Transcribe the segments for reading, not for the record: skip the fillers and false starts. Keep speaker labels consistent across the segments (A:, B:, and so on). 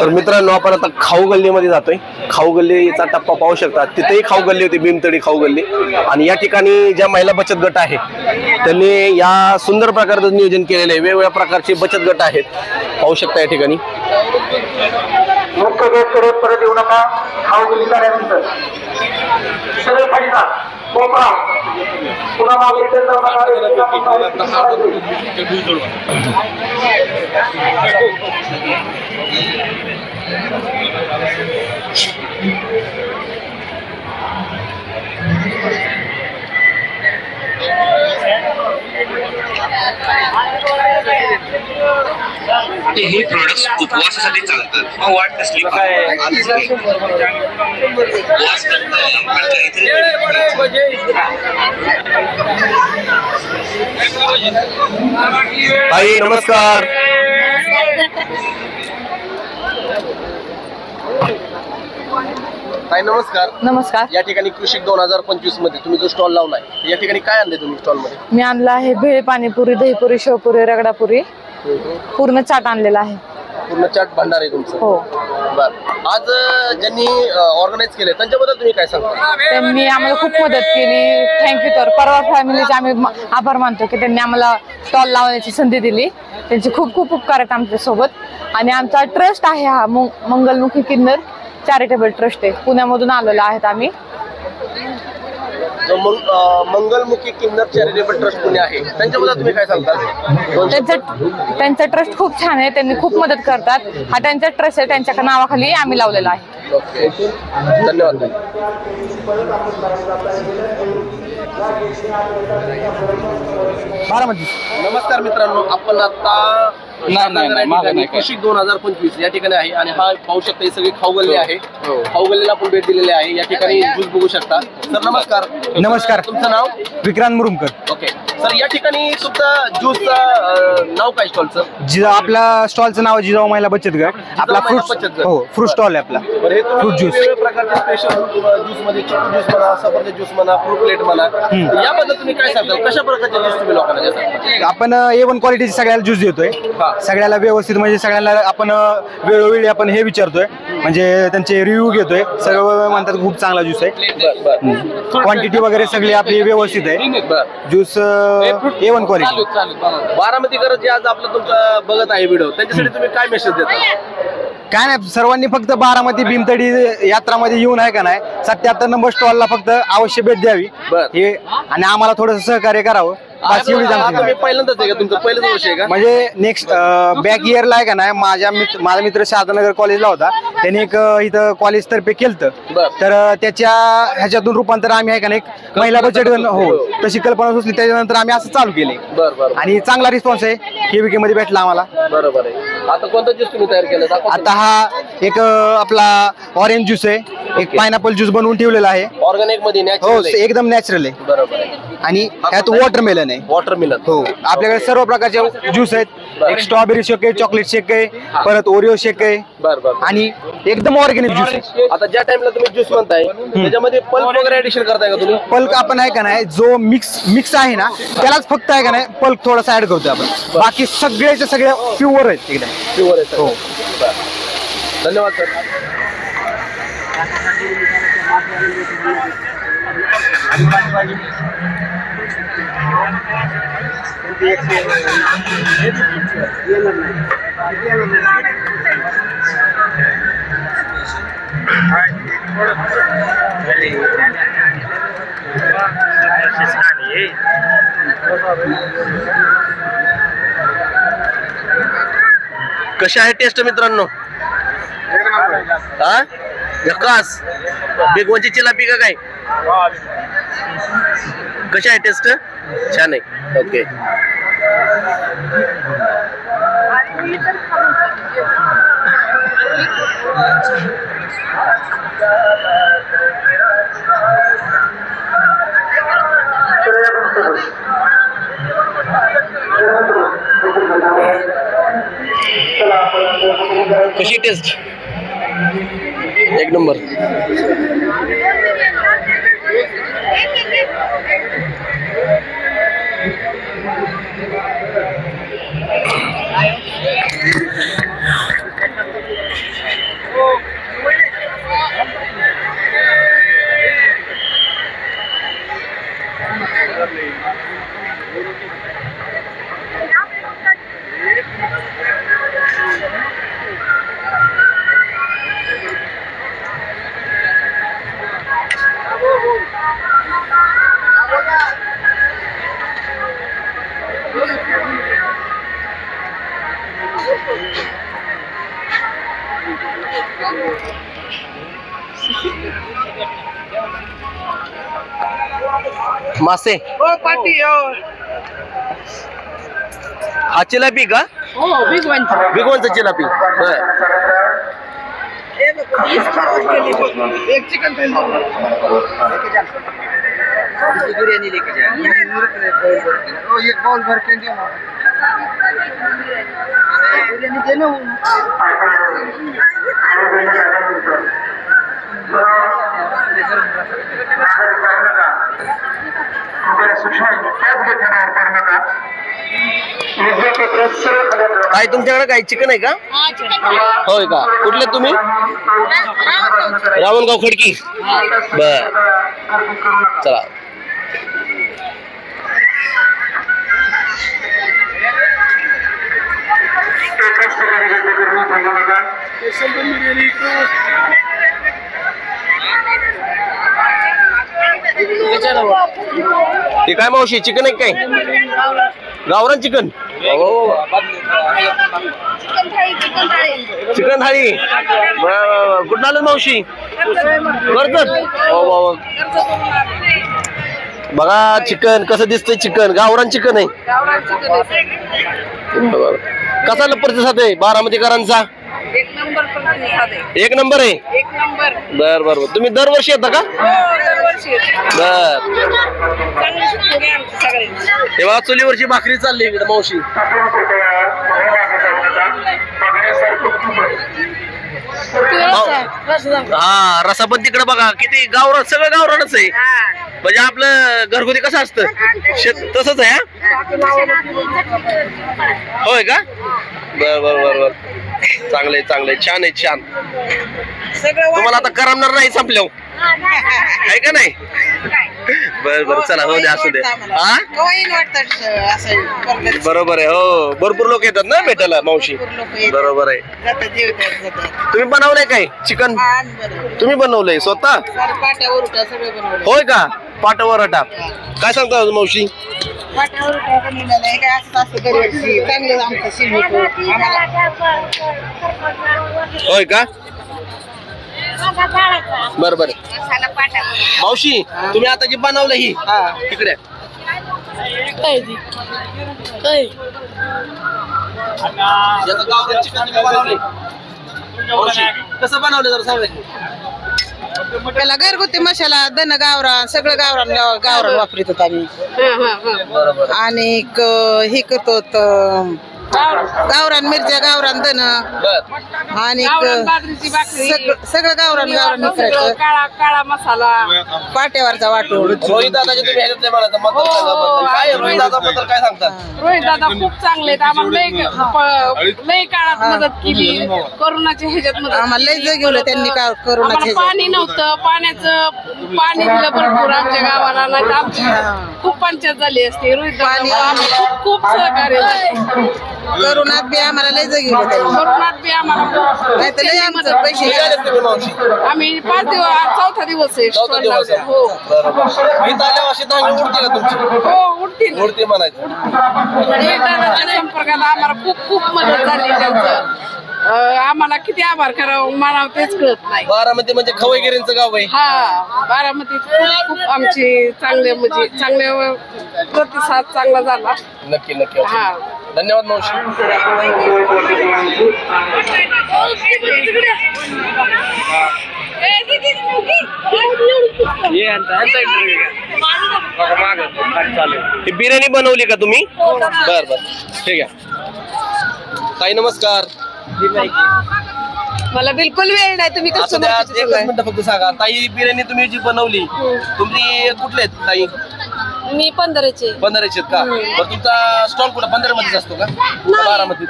A: तर मित्रांनो आपण आता खाऊ गल्लीमध्ये जातोय। खाऊ गल्लीचा टप्पा पाहू शकता, तिथेही खाऊ गल्ली होती, भीमतडी खाऊ गल्ली। आणि या ठिकाणी ज्या महिला बचत गट आहे त्यांनी या सुंदर प्रकारचं नियोजन केलेलं आहे। वेगवेगळ्या प्रकारचे बचत गट आहेत, पाहू शकता या ठिकाणी।
B: मुख्य गेटकडे परत येऊ नका। खाऊ गल्ली झाल्यानंतर सरळ खाली जा, मोकळा पुन्हा मागे जाऊ नका।
C: हे प्रोडक्ट्स उपवासासाठी चालतात, मग वाट कसली
A: ताई नमस्कार। ताई नमस्कार।
D: नमस्कार।
A: या ठिकाणी कृषी 2025 मध्ये तुम्ही जो स्टॉल लावलाय, या ठिकाणी काय आणले तुम्ही स्टॉल मध्ये?
D: मी आणला आहे भेळ, पाणीपुरी, दहीपुरी, शेवपुरी, रगडापुरी, पूर्ण चाट आणलेला आहे।
A: पूर्ण चाट भांडार आहे तुमचं?
D: हो।
A: बर, आज ज्यांनी ऑर्गनाइज केले त्यांच्याबद्दल तुम्ही काय सांगता?
D: त्यांनी आम्हाला खूप मदत केली, थँक्यू। तर परवा फॅमिलीचे आम्ही आभार मानतो की त्यांनी आम्हाला स्टॉल लावण्याची संधी दिली। त्यांचे खूप खूप उपकार आहेत आमच्या सोबत। आणि आमचा ट्रस्ट आहे हा मंगलमुखी किन्नर चॅरिटेबल ट्रस्ट आहे, पुण्यामधून आलेलो आहेत आम्ही।
A: जो मंगलमुखी किन्नर चॅरिटेबल ट्रस्ट पुणे आहे त्यांच्याबद्दल तुम्ही काय सांगता?
D: त्यांचा ट्रस्ट खूप छान आहे, त्यांनी खूप मदत करतात। हा त्यांचा ट्रस्ट आहे, त्यांच्या नावाखाली आम्ही लावलेला आहे।
A: ओके, धन्यवाद। नमस्कार मित्रांनो, आपण आता कृषी 2025 या ठिकाणी आहे आणि हा पाहू शकता ही सगळी खाऊ गल्ली आहे। खाऊ गल्लीला आपण भेट दिलेली आहे। या ठिकाणी ज्यूस बघू शकता। सर नमस्कार।
E: नमस्कार।
A: तुमचं नाव?
E: विक्रांत मुरुमकर।
A: ओके सर, या ठिकाणी तुमचं ज्यूसचं नाव काय स्टॉलचं?
E: आपला स्टॉलचं नाव जिजाऊ महिला बचत गट। आपला फ्रूट, हो फ्रूट स्टॉल आहे आपला। फ्रूट ज्यूस,
A: वेगवेगळ्या प्रकारचे स्पेशल ज्यूस मध्ये चिकू ज्यूस म्हणा, सफरचंद ज्यूस म्हणा, फ्रूट प्लेट म्हणा, याबद्दल तुम्ही काय सांगाल? कशा प्रकारचे ज्यूस तुम्ही लोकांना देता?
E: आपण A1 क्वालिटीचे सगळ्याला ज्यूस देतोय, सगळ्याला व्यवस्थित, म्हणजे सगळ्यांना आपण वेळोवेळी आपण हे विचारतोय, म्हणजे त्यांचे रिव्ह्यू घेतोय। सगळं म्हणतात खूप चांगला ज्यूस आहे, क्वांटिटी वगैरे सगळी आपली व्यवस्थित आहे। Juice A1 quality.
A: बारामतीकर जे आज आपलं तुमचं बघत आहे व्हिडिओ, त्यांच्यासाठी तुम्ही काय मेसेज देता?
E: काय नाही, सर्वांनी फक्त बारामती भीमतडी यात्रामध्ये येऊन आहे का नाही 77 नंबर स्टॉलला फक्त अवश्य भेट द्यावी हे, आणि आम्हाला थोडंसं सहकार्य करावं।
A: पहिल्यांदाच आहे का तुमचं? पहिलंच वर्ष आहे का?
E: म्हणजे नेक्स्ट बॅक इयरला आहे का नाही, माझा मित्र शारदानगर कॉलेजला होता, त्याने एक इथं कॉलेज तर्फे केलं, तर त्याच्या ह्याच्यातून रूपांतर आम्ही आहे का नाही महिला बचत गट, हो तशी कल्पना सुचली, त्याच्यानंतर आम्ही असं चालू केले आणि चांगला रिस्पॉन्स आहे KVK मध्ये भेटला आम्हाला।
A: बरोबर आहे। आता कोणता ज्यूस तुम्ही तयार केला?
E: आता हा एक आपला ऑरेंज ज्यूस आहे, एक पायनॅपल ज्यूस बनवून ठेवलेला आहे,
A: ऑर्गॅनिक मध्ये,
E: हो एकदम नॅचरल आहे।
A: बरोबर आहे।
E: आणि ह्यात वॉटरमेलन आहे।
A: वॉटरमेलन,
E: हो आपल्याकडे सर्व प्रकारचे ज्यूस आहेत, एक स्ट्रॉबेरी शेक आहे, चॉकलेट शेक आहे, परत ओरिओ शेक आहे, आणि एकदम ऑर्गॅनिक ज्यूस आहे।
A: आता ज्या टाइमला तुम्ही ज्यूस म्हणताय त्याच्यामध्ये पल्प वगैरे ऍडिशन करताय का तुम्ही?
E: पल्प आपण आहे का नाही, जो मिक्स आहे ना त्यालाच फक्त आहे का नाही पल्प थोडासा ऍड करतोय आपण, बाकी सगळ्याच्या सगळ्या प्युअर आहेत, एकदम
A: प्युअर आहे। हो, धन्यवाद सर। कशा आहे टेस्ट मित्रांनो? हा झकास, बेगवनची चिलापी का काय? कशा आहे टेस्ट? छान आहे। ओके, कशी टेस्ट? एक नंबर. मासे हा चिलापी का? बिगवंत चिलापी.
F: एक चिकन बिरयानी लेके जाए. एक बाउल भर के दिया बिरयानी दे ना.
A: काय तुमच्याकडे काय चिकन आहे का? होय का? कुठले तुम्ही? रावणगाव खडकी. बर चला. हे काय मावशी चिकन आहे काय? गावरान चिकन. चिकन थाळी. कुठं आलं मावशी? बघा चिकन कसं दिसतंय. चिकन गावरान चिकन आहे. कसा प्रतिसाद आहे बारामतीकरांचा? एक नंबर आहे. बर बर. तुम्ही दरवर्षी येता का? बर. तेव्हा चुलीवरची भाकरी चालली इकडे मावशी. हा रसापण तिकडे बघा किती गावरान. सगळं गावरानच आहे. म्हणजे आपलं घरगुती कसं असतं तसंच आहे. होय का? बर बर बर बर. चांगलंय चांगलंय. छान आहे छान. तुम्हाला आता करमणार नाही संपल्या आहे का नाही? बर बर चला हो द्या असू दे. हा बरोबर आहे. हो भरपूर लोक येतात ना भेटायला मावशी. बरोबर आहे. तुम्ही बनवलंय काय चिकन? तुम्ही बनवलंय स्वतः? होय का? पाटवरटा काय सांगता मावशी? होय का? बर बर. मावशी तुम्ही आता जे बनवलं ही तिकडे कसं बनवलं जरा सांगा.
F: त्याला घरगुती मसाला धन गावरान सगळं गावरान वापरत आम्ही. आणि हे करतो गावरान मिरच्या गावरान धन आणि सगळं गावरान करायचं.
D: काळा मसाला
F: पाट्यावरचा वाटून.
A: रोहित दादाचे तुम्ही ह्याच्यातले म्हणायचं मतदार काय रोहित दादाबद्दल काय सांगतात?
D: रोहित दादा खूप चांगले आहेत. आम्हाला लई काळात मदत केली. कोरोनाच्या ह्याच्यात मदत.
F: आम्हाला लय जगवलं त्यांनी करोनाच्या.
D: पाणी नव्हतं. पाणी दिलं भरपूर आमच्या गावाला. नाही तर आमची खूप पंचायत झाली असते. रोहित दादा खूप खूप सहकार्य झाले.
F: करोनात बी आम्हाला लय जगवलं त्यांनी.
D: कोरोनात बी आम्हाला
F: नाही तर लय आमचं पैसे
D: आम्ही 5 दिवस 4था दिवस आहे. हो हो उठतील.
A: मूर्ती म्हणायचं.
D: दादाच्या संपर्कात आम्हाला खूप खूप मदत झाली. त्यांचं आम्हाला किती आभार करावं म्हणावं तेच कळत नाही.
A: बारामती म्हणजे खवईगिरींचं गाव आहे.
D: हा बारामतीत खूप खूप आमची चांगले प्रतिसाद चांगला झाला.
A: नक्की नक्की.
D: हा
A: धन्यवाद मावशी. ही बिर्याणी बनवली का तुम्ही? बर बर ठीक आहे. ताई नमस्कार.
G: मला बिलकुल वेळ नाही, तुम्ही
A: असं द्या, एकच मिनिट फक्त सांगा ताई, बिर्याणी तुम्ही जी बनवली तुम्ही कुठले आहेत ताई?
G: मी पंधराचे
A: का? बरं तुमचा स्टॉल कुठं 15 मध्येच असतो का? 12मध्ये?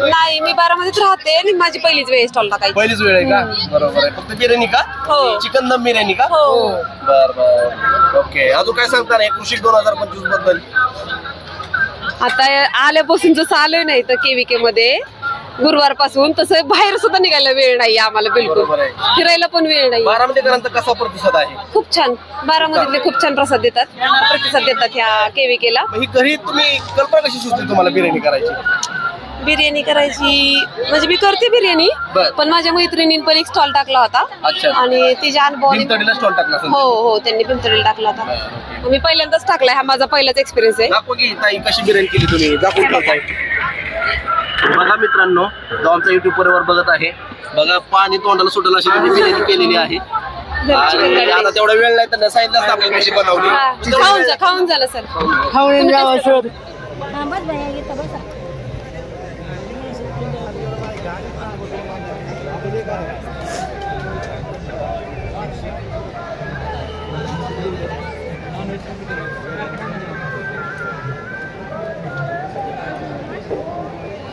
G: नाही, मी 12 राहते आणि माझी पहिलीच वेळ स्टॉल टाकायची.
A: पहिलीच वेळ आहे का? बरोबर आहे. फक्त बिर्याणी का?
G: हो.
A: चिकन दम बिर्याणी का?
G: हो.
A: बरं ओके. अजून काय सांगता ना कृषी 2025 बद्दल?
G: आता आल्यापासून जसं आलोय नाही तर केविके मध्ये गुरुवारपासून, तसं बाहेर सुद्धा निघायला वेळ नाही आम्हाला बिलकुल. फिरायला पण वेळ नाही.
A: बारामतीकरांचा कसा प्रतिसाद आहे?
G: खूप छान. बारामतीतले खूप छान प्रतिसाद देतात ह्या केविकेला.
A: ही घरी तुम्ही कल्पना कशी सुचली तुम्हाला बिर्याणी करायची?
G: बिर्याणी करायची म्हणजे मी करते बिर्याणी, पण माझ्या मैत्रिणीने पण एक स्टॉल टाकला होता आणि तिच्या अनुभवाने
A: स्टॉल टाकला.
G: हो, त्यांनी पिंपरीला टाकला होता. मी पहिल्यांदाच टाकलाय, हा माझा पहिलाच एक्सपिरियन्स आहे.
A: दाखवा की ताई कशी बिर्याणी केली तुम्ही, दाखवून ताई. बघा मित्रांनो, जो आमचा युट्यूब वर बघत आहे, बघा पाणी तोंडाला सुटेल अशी तुम्ही बिर्याणी केलेली आहे. आणि आता तेवढा वेळ नाही तर सांगितलं असतं आपल्याला कशी बनवली.
G: खाऊन झालं सर.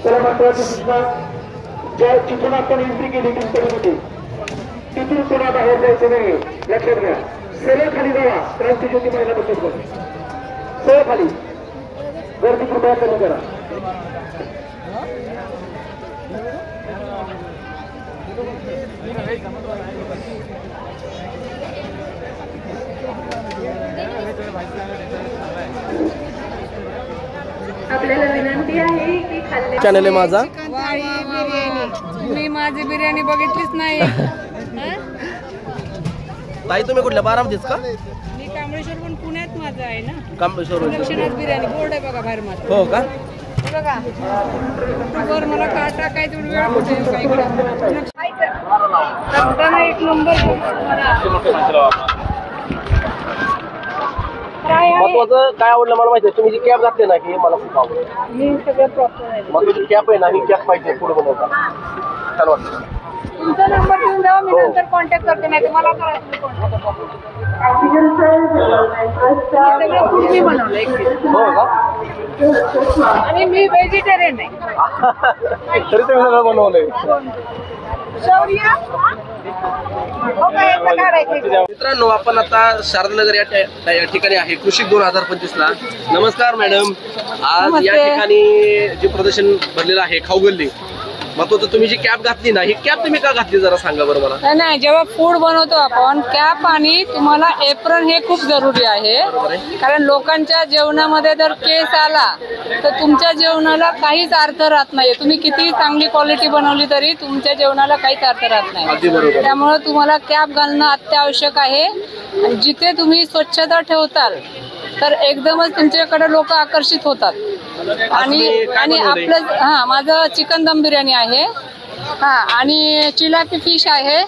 B: त्याला महत्वाची सूचना, ज्या जिथून आपण एंट्री केली पिंपरीमध्ये तिथून पुन्हा बाहेर जायचं नाही, लक्षात घ्या. सरळ खाली जावा, क्रांतीज्योती महिला बचत गट सरळ खाली. गर्दी कृपया कमी करा.
H: आपल्याला विनंती आहे की खाल्ले
A: चॅनल आहे माझा.
D: मी माझी बिर्याणी बघितलीच नाही.
A: ताई तुम्ही कुठल्या? बारामतीच का?
D: मी कांबळेश्वर पण पुण्यात माझं आहे ना.
A: कांबळेश्वर
D: बिर्याणी बोर्ड आहे बघा बाहेर माझं.
A: हो का?
D: बघा वर मला का टाकायचं वेळ कुठे एक नंबर.
A: महत्वाचं काय आवडलं मला माहिती आहे, तुम्ही जी कॅप घातली ना की मला खूप आवडलं.
D: मी सगळं प्रॉपर आहे.
A: मग तुझी कॅप आहे ना, ही कॅप पाहिजे पुढे बनवता. छान वाटतं.
D: तुमचा नंबर देऊन द्यावा, मी नंतर कॉन्टॅक्ट करते. नाही मला करा तुम्ही कॉन्टॅक्ट. सगळं फूड मी बनवलं एकटीच.
A: हो का?
D: आणि मी व्हेजिटेरियन आहे.
A: तरी तुम्ही सगळं बनवलंय. मित्रांनो, आपण आता शारदानगर या ठिकाणी आहे कृषी 2025 ला. नमस्कार मॅडम. आज या ठिकाणी जे प्रदर्शन भरलेलं आहे खाऊ गल्ली, मग तो तुम्ही जी कॅप घातली ना, ही कॅप तुम्ही का घातली जरा सांगा बरं मला.
D: नाही, जेव्हा फूड बनवतो आपण कॅप आणि तुम्हाला एप्रन हे खूप जरुरी आहे. कारण लोकांच्या जेवणामध्ये जर केस आला तर तुमच्या जेवणाला काहीच अर्थ राहत नाही. तुम्ही किती चांगली क्वालिटी बनवली तरी तुमच्या जेवणाला काहीच अर्थ राहत नाही. त्यामुळे तुम्हाला कॅप घालणं अत्यावश्यक आहे. जिथे तुम्ही स्वच्छता ठेवताल तर एकदमच तुमच्याकडे लोक आकर्षित होतात. आणि आपलं माझं चिकन दम बिर्याणी आहे. आणि चिलापी फिश आहे.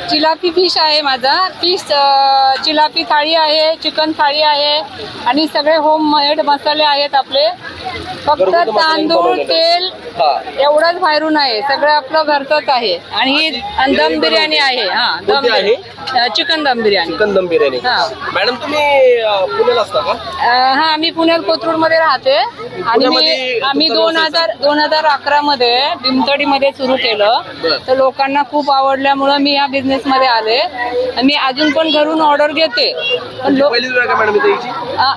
D: चिलापी फिश आहे माझा. फिश चिलापी थाळी आहे, चिकन थाळी आहे आणि सगळे होम मेड मसाले आहेत आपले. फक्त तांदूळ तेल एवढंच बाहेरून आहे, सगळं आपलं घरचंच आहे. आणि ही दम बिर्याणी आहे. दम आहे चिकन दम बिर्याणी.
A: चिकन दम बिर्याणी. मॅडम तुम्ही पुण्याला असता का?
D: मी पुण्यात कोथरूड मध्ये राहते. आणि आम्ही 2011 मध्ये भीमतडी मध्ये सुरू केलं. तर लोकांना खूप आवडल्यामुळे मी या बिझनेस मध्ये आले. मी अजून पण घरून ऑर्डर घेते. पण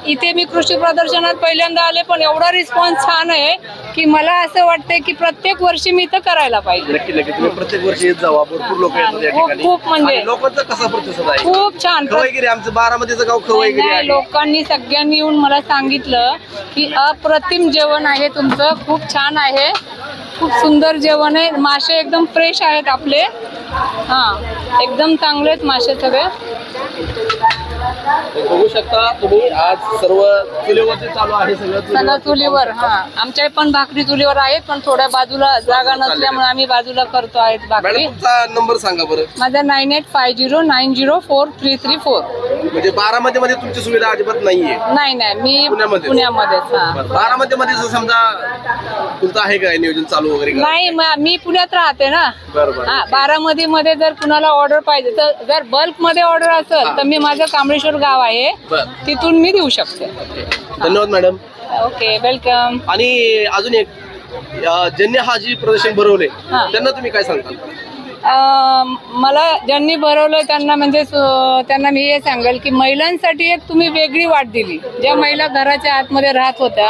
D: इथे मी कृषी प्रदर्शनात पहिल्यांदा आले, पण एवढा रिस्पॉन्स छान आहे की मला असं वाटतंय की प्रत्येक वर्षी मी इथं करायला पाहिजे.
A: नक्की तुम्ही प्रत्येक वर्षी येत जावा. भरपूर लोक येतात या ठिकाणी.
D: खूप म्हणजे
A: लोकांचा कसा प्रतिसाद आहे?
D: खूप छान.
A: खवैगिरी आमचं बारामतीचं गाव खवैगिरी आहे.
D: लोकांनी सगळ्यांनी येऊन मला सांगितलं की अप्रतिम जेवण आहे तुमचं, खूप छान आहे, खूप सुंदर जेवण आहे. मासे एकदम फ्रेश आहेत आपले. एकदम चांगलेच मासे सगळे.
A: बघू शकता तुम्ही आज सर्व चुलीवरती चालू आहे
I: सगळं
A: सगळं
I: चुलीवर. हा आमच्या पण भाकरी चुलीवर आहेत, पण थोड्या बाजूला जागा नसल्यामुळे आम्ही बाजूला करतो आहेत भाकरी.
A: मॅडम तुमचा नंबर सांगा बरं.
I: माझा 9850904334.
A: म्हणजे बारामतीमध्ये तुमची सुविधा अजिबात नाहीये.
I: नाही मी
A: पुण्यामध्येच.
I: पुण्यामध्येच. हा
A: बारामतीमध्ये जर समजा तुमचं आहे काय नियोजन चालू वगैरे का?
I: नाही मी पुण्यात राहते ना.
A: बरोबर.
I: हा बारामती मध्ये जर कुणाला ऑर्डर पाहिजे तर जर बल्क मध्ये ऑर्डर असेल तर मी माझं कांबळेश्वर गाव आहे तिथून मी देऊ शकते.
A: धन्यवाद मॅडम.
I: Okay welcome.
A: आणि अजून एक ज्यांनी हा जी प्रदर्शन भरवले त्यांना तुम्ही काय सांगता?
I: मला ज्यांनी भरवलंय त्यांना म्हणजे त्यांना मी हे सांगेल की महिलांसाठी एक तुम्ही वेगळी वाट दिली. ज्या महिला घराच्या आतमध्ये राहत होत्या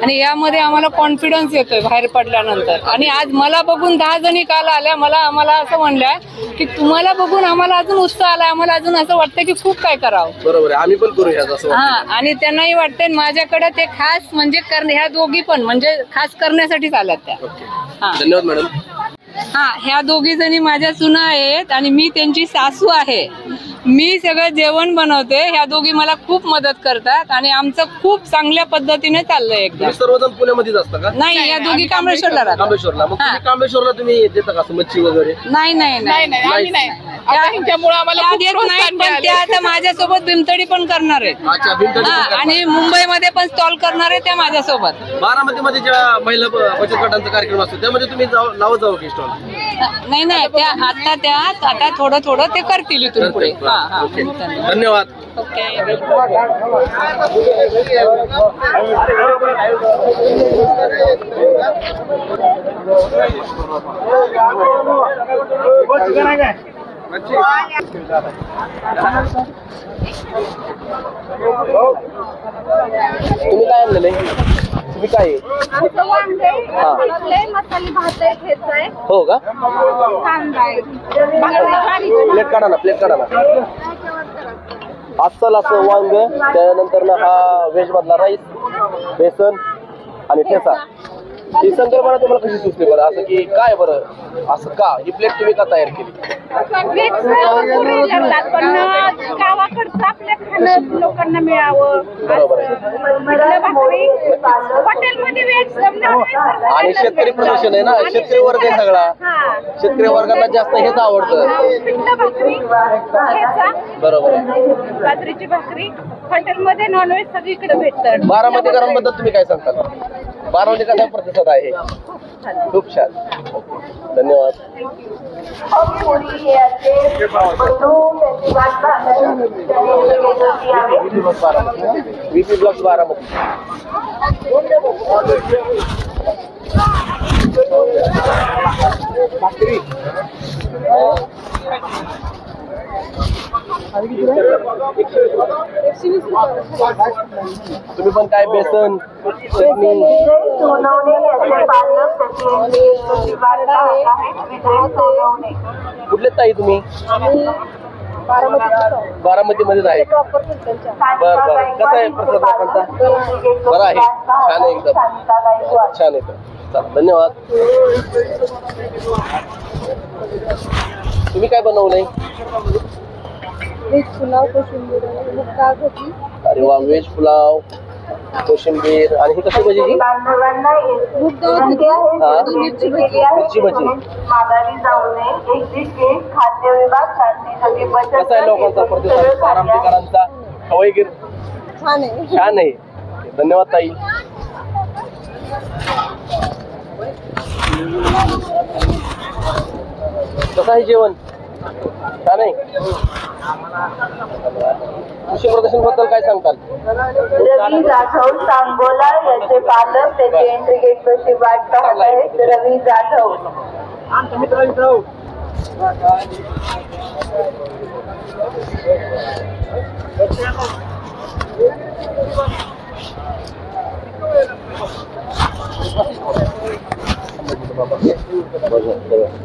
I: आणि यामध्ये आम्हाला कॉन्फिडन्स येतोय बाहेर पडल्यानंतर. आणि आज मला बघून 10 जणी काल आल्या. आम्हाला असं म्हणल्या की तुम्हाला बघून आम्हाला अजून उत्साह आला, आम्हाला अजून असं वाटतं की खूप काय करावं.
A: बरोबर आहे, आम्ही पण करूया असं.
I: हा आणि त्यांनाही वाटतंय माझ्याकडे ते खास म्हणजे ह्या दोघी पण म्हणजे खास करण्यासाठीच आल्यात त्या.
A: धन्यवाद मॅडम.
I: हा ह्या दोघी जणी माझ्या सुना आहेत आणि मी त्यांची सासू आहे. मी सगळं जेवण बनवते. ह्या दोघी मला खूप मदत करतात आणि आमचं खूप चांगल्या पद्धतीने चाललंय एकदम.
A: सर्वजण पुण्यामध्येच असता का?
I: नाही या दोघी कांबळेश्वरला राहतात.
A: कांबळेश्वरला. मग तुम्ही कांबळेश्वरला तुम्ही देता का मच्छी वगैरे?
I: नाही पण त्या आता माझ्यासोबत भीमतडी पण करणार आहेत.
A: अच्छा, भीमतडी.
I: आणि मुंबईमध्ये पण स्टॉल करणार आहे त्या माझ्यासोबत.
A: बारामतीमध्ये ज्या महिला बचत गटांचा कार्यक्रम असतो त्यामध्ये तुम्ही लावत जाऊ की स्टॉल?
I: नाही त्या आता थोडं ते करतील इथून पुढे.
A: धन्यवाद.
I: ओके.
A: तुम्ही काय आणलेलं आहे? तुम्ही काय
H: मसाले भात आहे.
A: हो का? प्लेट काढा ना. अस्सल असं वांग, त्यानंतर ना हा व्हेज मधला राईस, बेसन आणि ठेचा. ही संकल्पना तुम्हाला कशी सुचली बरं? असं की काय बरं असं का ही प्लेट तुम्ही का तयार केली?
H: गावाकडचं आपल्या खाणं लोकांना मिळावं.
A: बरोबर आहे.
H: हॉटेलमध्ये
A: आणि शेतकरी प्रदर्शन आहे ना, शेतकरी वर्ग आहे सगळा. शेतकरी वर्गाला जास्त हेच आवडतं. बरोबर आहे.
H: बाजरीची भाकरी हॉटेलमध्ये नॉनव्हेज सगळीकडे भेटतं.
A: बारामतीकरांबद्दल तुम्ही काय सांगता? बारामतीकरांचा प्रतिसाद आहे खूप छान. धन्यवाद. VP blogs Baramati. तुम्ही पण काय बेसन चटणी कुठले ताई तुम्ही? बारामती मध्येच आहे. बरं कसा आहे प्रसाद लोकांचा? बरं आहे, छान आहे, एकदम छान आहे. चला धन्यवाद. तुम्ही काय बनवलंय?
H: व्हेज पुलाव, कोशिंबीर, मुक्का भजी.
A: अरे वा, व्हेज पुलाव, कोशिंबीर. आणि ही कशी भजी? मिरची भजी. कसा आहे लोकांचा प्रतिसाद बारामतीकरांचा? हवाईगिर छान आहे. धन्यवाद ताई. कसं आहे जेवण? छान आहे. कृषी प्रदर्शन बद्दल काय सांगताल?
J: रवी जाधव सांगोला याचे पालक त्याची एंट्री गेट कशी वाट पाहत आहेत. रवी जाधव.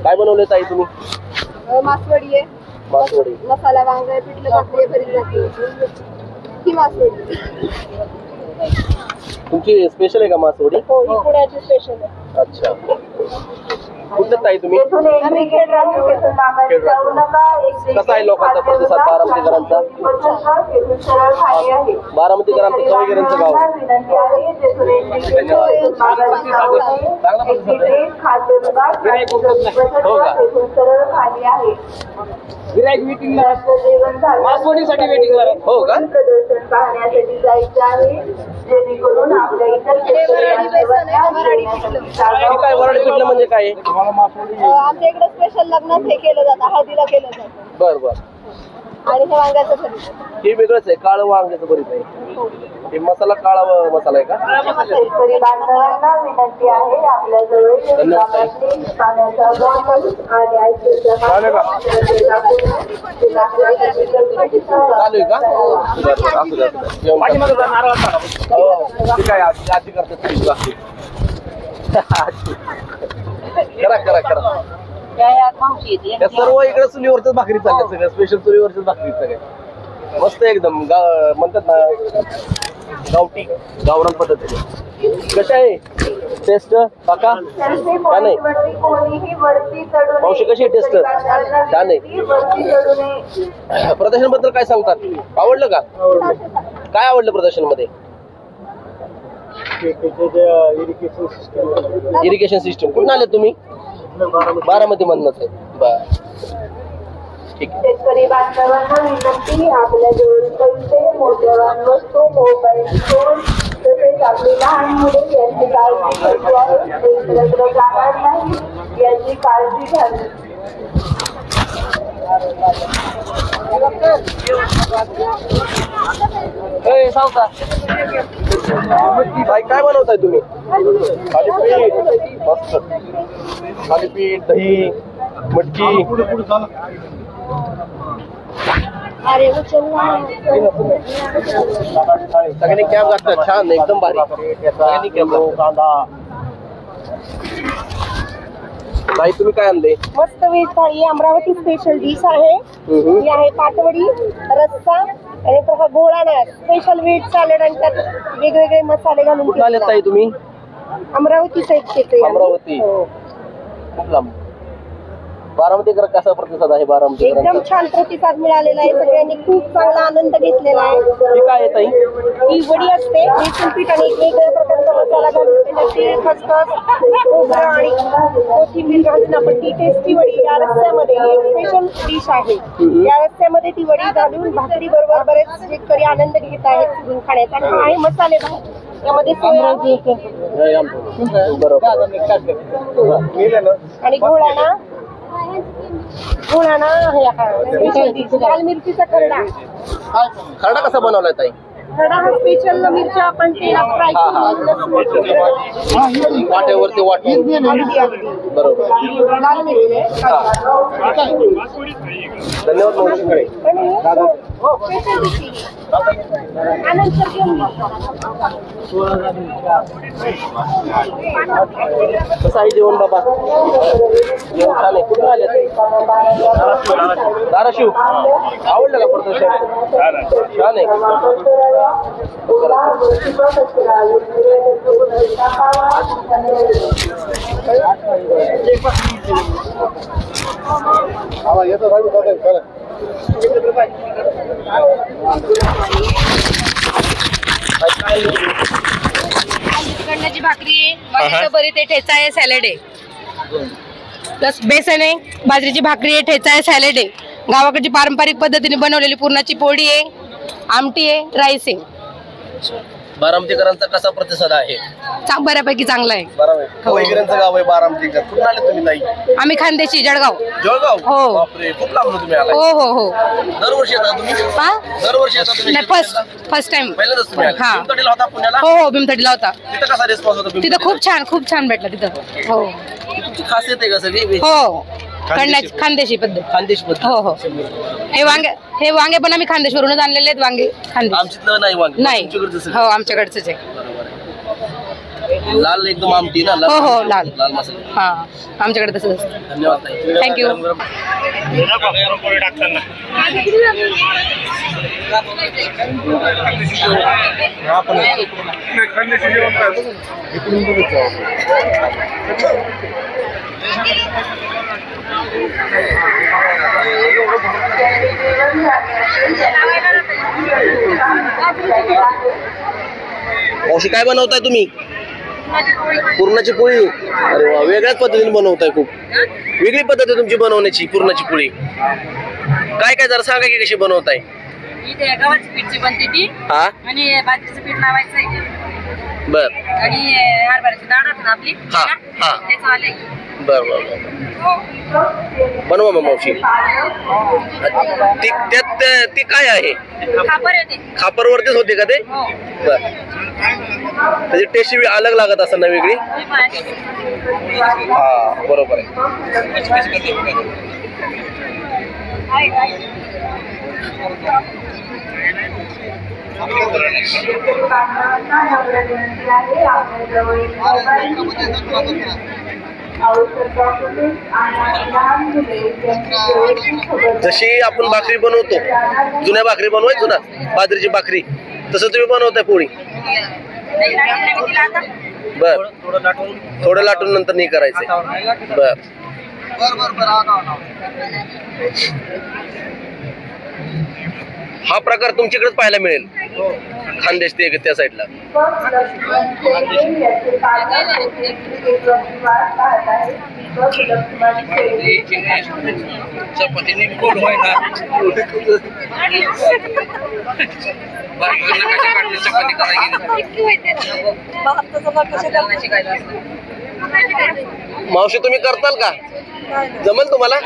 A: काय बनवले ताई तुम्ही?
H: मासवडी आहे.
A: मासवडी,
H: मसाला वांग आहे, पिठलं भाकरी, भरीत भाकरी. ही मासवडी
A: तुमची स्पेशल आहे का मासवडी?
H: हो, ही पुण्याची स्पेशल आहे.
A: अच्छा. कुठं ताई तुम्ही
J: येथून एंट्री गेट राष्ट्रपती मागायला जाऊ नका.
A: कसा आहे लोकांचा प्रतिसाद बारामतीकरांचा?
J: येथून सरळ खाली आहे.
A: बारामतीकरांचं कवयगिरीचं गाव
J: विनंती आहे जेथून एंट्री गेट मागायला जाऊ नये. एक्झिट खाद्य विभाग येथून सरळ खाली आहे. जेवण झालं
A: हो का?
J: प्रदर्शन पाहण्यासाठी जायचं आहे जेणेकरून आपल्या इतर
A: हे काय वराडी पिठलं म्हणजे काय आहे?
H: आमच्या इकडे स्पेशल लग्नात हे केलं जातं, हळदीला केलं जातं.
A: बर बर.
H: आणि हे वांग्याचं भरीत.
A: हे वेगळंच आहे, काळं वांग्याचं भरीत आहे. हे मसाला काळा मसाला आहे का?
J: शेतकरी बांधवांना विनंती आहे आपल्याजवळ पाण्याचा बॉटल आणि आईस्क्रीमचा
A: चालू आहे का? बरं असू द्या. ते काय आजी करतात करा करा करा. त्या सर्व इकडे चुलीवरच भाकरी चालल्या, सगळ्या स्पेशल चुलीवरच भाकरी सगळ्या मस्त एकदम म्हणतात ना गावठी गावरान पद्धतीने. कशा आहे टेस्ट काका? छान आहे मावशी, कशी आहे टेस्ट? छान आहे. प्रदर्शन बद्दल काय सांगतात? आवडलं का? काय आवडलं प्रदर्शन मध्ये? Irrigation system. कुठून आले तुम्ही? बारामती मधनच आहे. बर ठीक आहे.
J: शेतकरी बांधवांना विनंती आपल्याजवळ पैसे, मौल्यवान वस्तू, मोबाईल फोन तसेच आपली लहान मुले यांची काळजी घ्यायची आहे. ते इतरत्र जाणार नाही याची काळजी घ्यावी.
A: काय बनवताय तुम्ही? थालीपीठ. मस्त थालीपीठ, दही, मटकी. सगळ्यांनी कॅप घातलं, छान एकदम भारी. सगळ्यांनी कॅप घातलं. ताई तुम्ही काय आणले?
H: मस्त व्हेज थाळी, अमरावती स्पेशल डिश आहे. ही आहे पाटवडी, रस्सा आणि हा गोळाना स्पेशल व्हेज सॅलड आणि त्यात वेगवेगळे मसाले घालून.
A: कुठं आले ताई तुम्ही?
H: अमरावती साईड.
A: अमरावती. खूप लांब. बारामतीकर कसा प्रतिसाद आहे? बारामती
H: एकदम छान प्रतिसाद मिळालेला आहे. सगळ्यांनी खूप चांगला आनंद घेतलेला आहे.
A: हे काय आहे ताई?
H: ही वडी असते बेसन पीठ आणि वेगवेगळ्या प्रकारचा मसाला घालून तीळ, खसखस, खोबरं आणि कोथिंबीर घालून आपण ती टेस्टी वडी या रस्त्यामध्ये स्पेशल डिश आहे. या रस्त्यामध्ये ती वडी घालून भाकरी बरोबर बरेच शेतकरी आनंद घेत आहेत खाण्याचा. आणि हा आहे मसाले भात, यामध्ये सोया आणि घोळाना लाल मिरचीचा
A: खरडा कसा बनवलाय ताई?
H: खरडा हा स्पेशल मिरच्या आपण तेलात फ्राय करून
A: वाट्यावरती वाटून. बरोबर.
H: लाल मिरची
A: धन्यवाद मावशी. कसं आहे जेवण बाबा? जेवण छान आहे. कुठून आले? धाराशिव. आवडलं का प्रदर्शन? छान आहे.
D: तिकडण्याची भाकरी आहे, वांग्याचं भरीत आहे, ठेचा आहे, सॅलड आहे, प्लस बेसन आहे, बाजरीची भाकरी आहे, ठेचा आहे, सॅलड आहे, गावाकडची पारंपरिक पद्धतीने बनवलेली पुरणाची पोळी आहे, आमटी आहे, राईस आहे.
A: बारामतीकरांचा कसा प्रतिसाद आहे?
D: बऱ्यापैकी चांगला आहे.
A: कवयगिरीचं गाव आहे बारामतीकर. कुठून आले तुम्ही ताई?
D: आम्ही खानदेशी जळगाव.
A: जळगाव.
D: हो.
A: बापरे, खूप लांब तुम्ही आलाय.
D: हो हो हो.
A: दरवर्षी येता तुम्ही? दरवर्षी येता तुम्ही?
D: नाही, फर्स्ट टाइम.
A: पहिल्यांदाच तुम्ही आले?
D: हा.
A: भीमतडीला होता पुण्याला?
D: हो हो, भीमतडीला होता.
A: तिथं कसा रिस्पॉन्स होता?
D: तिथं खूप छान भेटला तिथं. हो.
A: तुमची खासियत आहे का सगळी?
D: हो, खानदेशी पद्धत.
A: खानदेश पद्धत.
D: हो हो. हे वांगे पण आम्ही खानदेशवरूनच आणलेले आहेत. वांगे खानदेश.
A: आमच्यातलं नाही वांगे?
D: नाही. हो, आमच्याकडचंच आहे.
A: लाल एकदम आमटी ना?
D: हो हो, लाल
A: मसाला.
D: हा, आमच्याकडे तसंच असतं.
A: धन्यवाद ताई.
D: थँक्यू.
A: मावशी काय बनवताय तुम्ही? पुरणाची पोळी. अरे वा, वेगळ्याच पद्धतीने बनवताय. खूप वेगळी पद्धत आहे तुमची बनवण्याची पुरणाची पोळी. काय काय जरा सांगा की कशी बनवताय?
K: गव्हाची पीठची बनते ती
A: हा
K: आणि बाजरीचं पीठ लावायचं
A: बर
K: आणि हरभऱ्याची डाळ राहते ना आपली
A: हा हा
K: त्याचं आले.
A: बर बर बनवा मग मावशी. त्यात ते काय आहे?
K: खापर येते.
A: खापरवरतीच होते का ते? बर. त्याची टेस्ट अलग लागत असं ना वेगळी. हा बरोबर आहे. जशी आपण भाकरी बनवतो, जुन्या भाकरी बनवायचो ना, बाजरीची भाकरी, तसं तुम्ही बनवताय पोळी? बर. थोडं लाटून नंतर नाही करायचंय. बर. हा प्रकार तुमच्याकडेच पाहायला मिळेल, खानदेश ते त्या साईडला. मावशी तुम्ही करताल का? जमल तुम्हाला?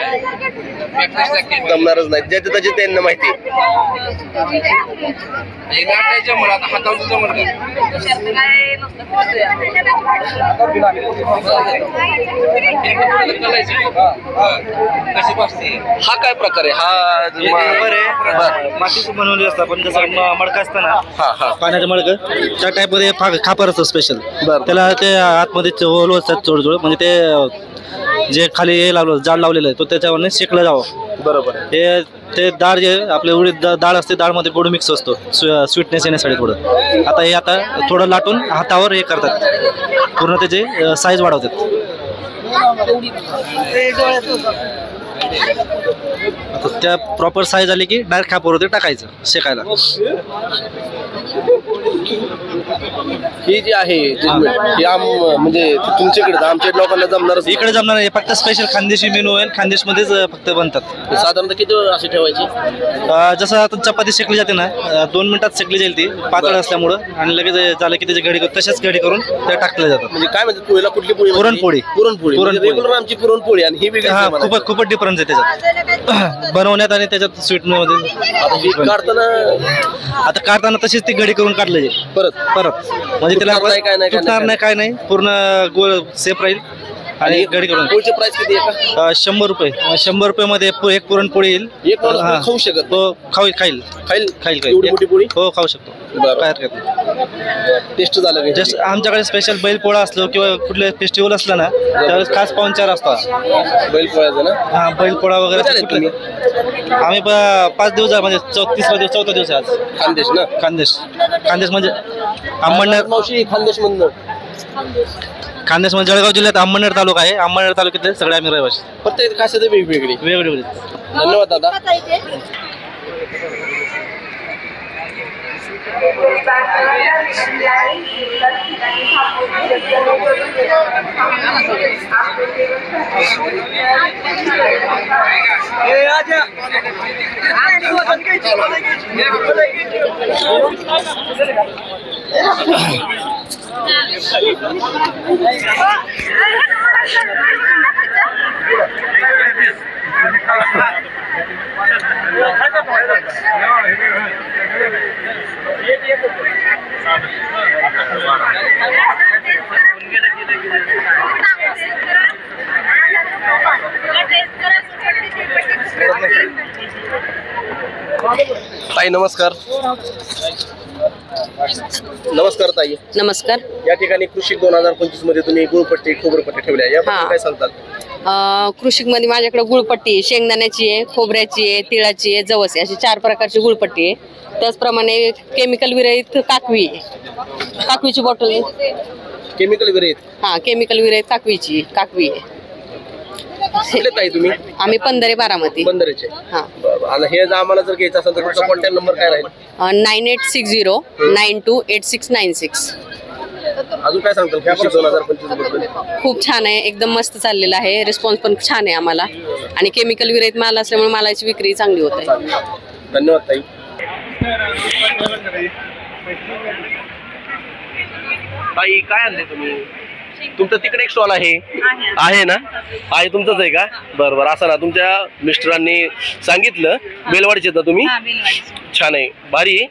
A: जमणारच नाही, ज्याचे त्याचे त्यांना माहिती. हा काय प्रकार आहे? हा
L: मातीचं बनवले असतं, पण जसं मडका असतं ना, पाण्याचं मडकं, त्या टाईप मध्ये खापर असतं स्पेशल. त्याला ते आतमध्ये ओल असतात जोड, म्हणजे ते जे खाली हे लावलं जाळ लावलेलं आहे तो त्याच्यावर शेकलं जावं.
A: बरोबर.
L: हे ते डाळ जे आपले उडीद डाळ असते, डाळमध्ये गोड मिक्स असतो स्वीटनेस येण्यासाठी थोडं. आता थोडं लाटून हातावर हे करतात, पूर्ण त्याचे साईज वाढवतात. आता त्या प्रॉपर साईज आली की डायरेक्ट खापरवरती टाकायचं शेकायला.
A: ही जी आहे म्हणजे तुमच्याकडे, आमच्या लोकांना जमणार?
L: इकडे जमणार नाही, फक्त स्पेशल खानदेशी मेनू आहे, खानदेशमध्येच फक्त बनतात.
A: साधारणतः किती वेळ अशी ठेवायची?
L: जसं आता चपाती शेकली जाते ना, 2 मिनिटात शेकली जाईल ती, पातळ असल्यामुळं, आणि लगेच झालं की त्याची घडी तशाच घडी करून त्या टाकल्या जातात.
A: म्हणजे काय म्हणतात पोळीला? कुठली पोळी?
L: पुरणपोळी.
A: रेग्युलर आमची पुरणपोळी आणि ही वेगळी.
L: हा, खूपच डिफरन्स आहे त्याच्यात बनवण्यात आणि त्याच्यात स्वीटमध्ये. आता काढताना तशीच ती घडी करून काढली जाईल परत म्हणजे त्याला तुटणार नाही, काय नाही, पूर्ण गोल सेफ राहील. आणि घडी करून.
A: पोळीची प्राइस किती आहे?
L: 100 रुपये. 100 रुपये मध्ये एक पुरणपोळी येईल.
A: एक खाऊ शकत?
L: हो, खाईल.
A: एवढी मोठी पोळी?
L: हो, खाऊ शकतो, काय हरकत नाही.
A: टेस्ट झालं
L: जस्ट आमच्याकडे स्पेशल बैलपोळा असलो किंवा कुठले फेस्टिवल असला ना, त्यावेळेस खास पाहुणचार असतो
A: बैलपोळ्याचा ना.
L: हा, बैलपोळा वगैरे कुठले. आम्ही 5 दिवस म्हणजे 34 दिवस, 4था दिवस आज.
A: खानदेश ना?
L: खानदेश म्हणजे अंमळनेर.
A: मावशी खानदेश मधनं?
L: खानदेश म्हणजे जळगाव जिल्ह्यात अंमळनेर तालुका आहे. अंमळनेर तालुक्यातले सगळे आम्ही रहिवासी.
A: प्रत्येक खासियत वेगवेगळी. धन्यवाद दादा. ताई नमस्कार. नमस्कार ताई.
M: नमस्कार.
A: या ठिकाणी कृषिक 2025 मध्ये तुम्ही गुळपट्टी, खोबरपट्टी ठेवल्या, याबद्दल काय सांगताल?
M: कृषिक मध्ये माझ्याकडे गुळपट्टी आहे, शेंगदाण्याची आहे, खोबऱ्याची आहे, तिळाची आहे, जवस आहे, अशी 4 प्रकारची गुळपट्टी आहे. त्याचप्रमाणे केमिकल विरहित काकवी आहे, काकवीची बॉटल आहे.
A: केमिकल विरहित?
M: हा, केमिकल विरहित काकवी आहे.
A: कुठले ताई तुम्ही?
M: आम्ही पंधरे बारामती.
A: बंदरेचे.
M: हा.
A: बरं. आणि हे जर आम्हाला जर घ्यायचं असेल तर तुमचा कॉन्टॅक्ट नंबर काय राहील?
M: 9860928696.
A: अजून काय सांगताल फॅशन 2025 बद्दल?
M: खूप छान आहे, एकदम मस्त चाललेलं आहे. रिस्पॉन्स पण छान आहे आम्हाला आणि केमिकल विरहित माल असल्यामुळे मालाची विक्री चांगली होत आहे.
A: धन्यवाद ताई. ताई काय आणले तुम्ही? तुमचं तिकडे एक स्टॉल आहे ना? आहे तुमचंच आहे का? बरं बरं. असं ना तुमच्या मिस्टरांनी सांगितलं बेलवाडीचे ना तुम्ही? छान आहे, भारी.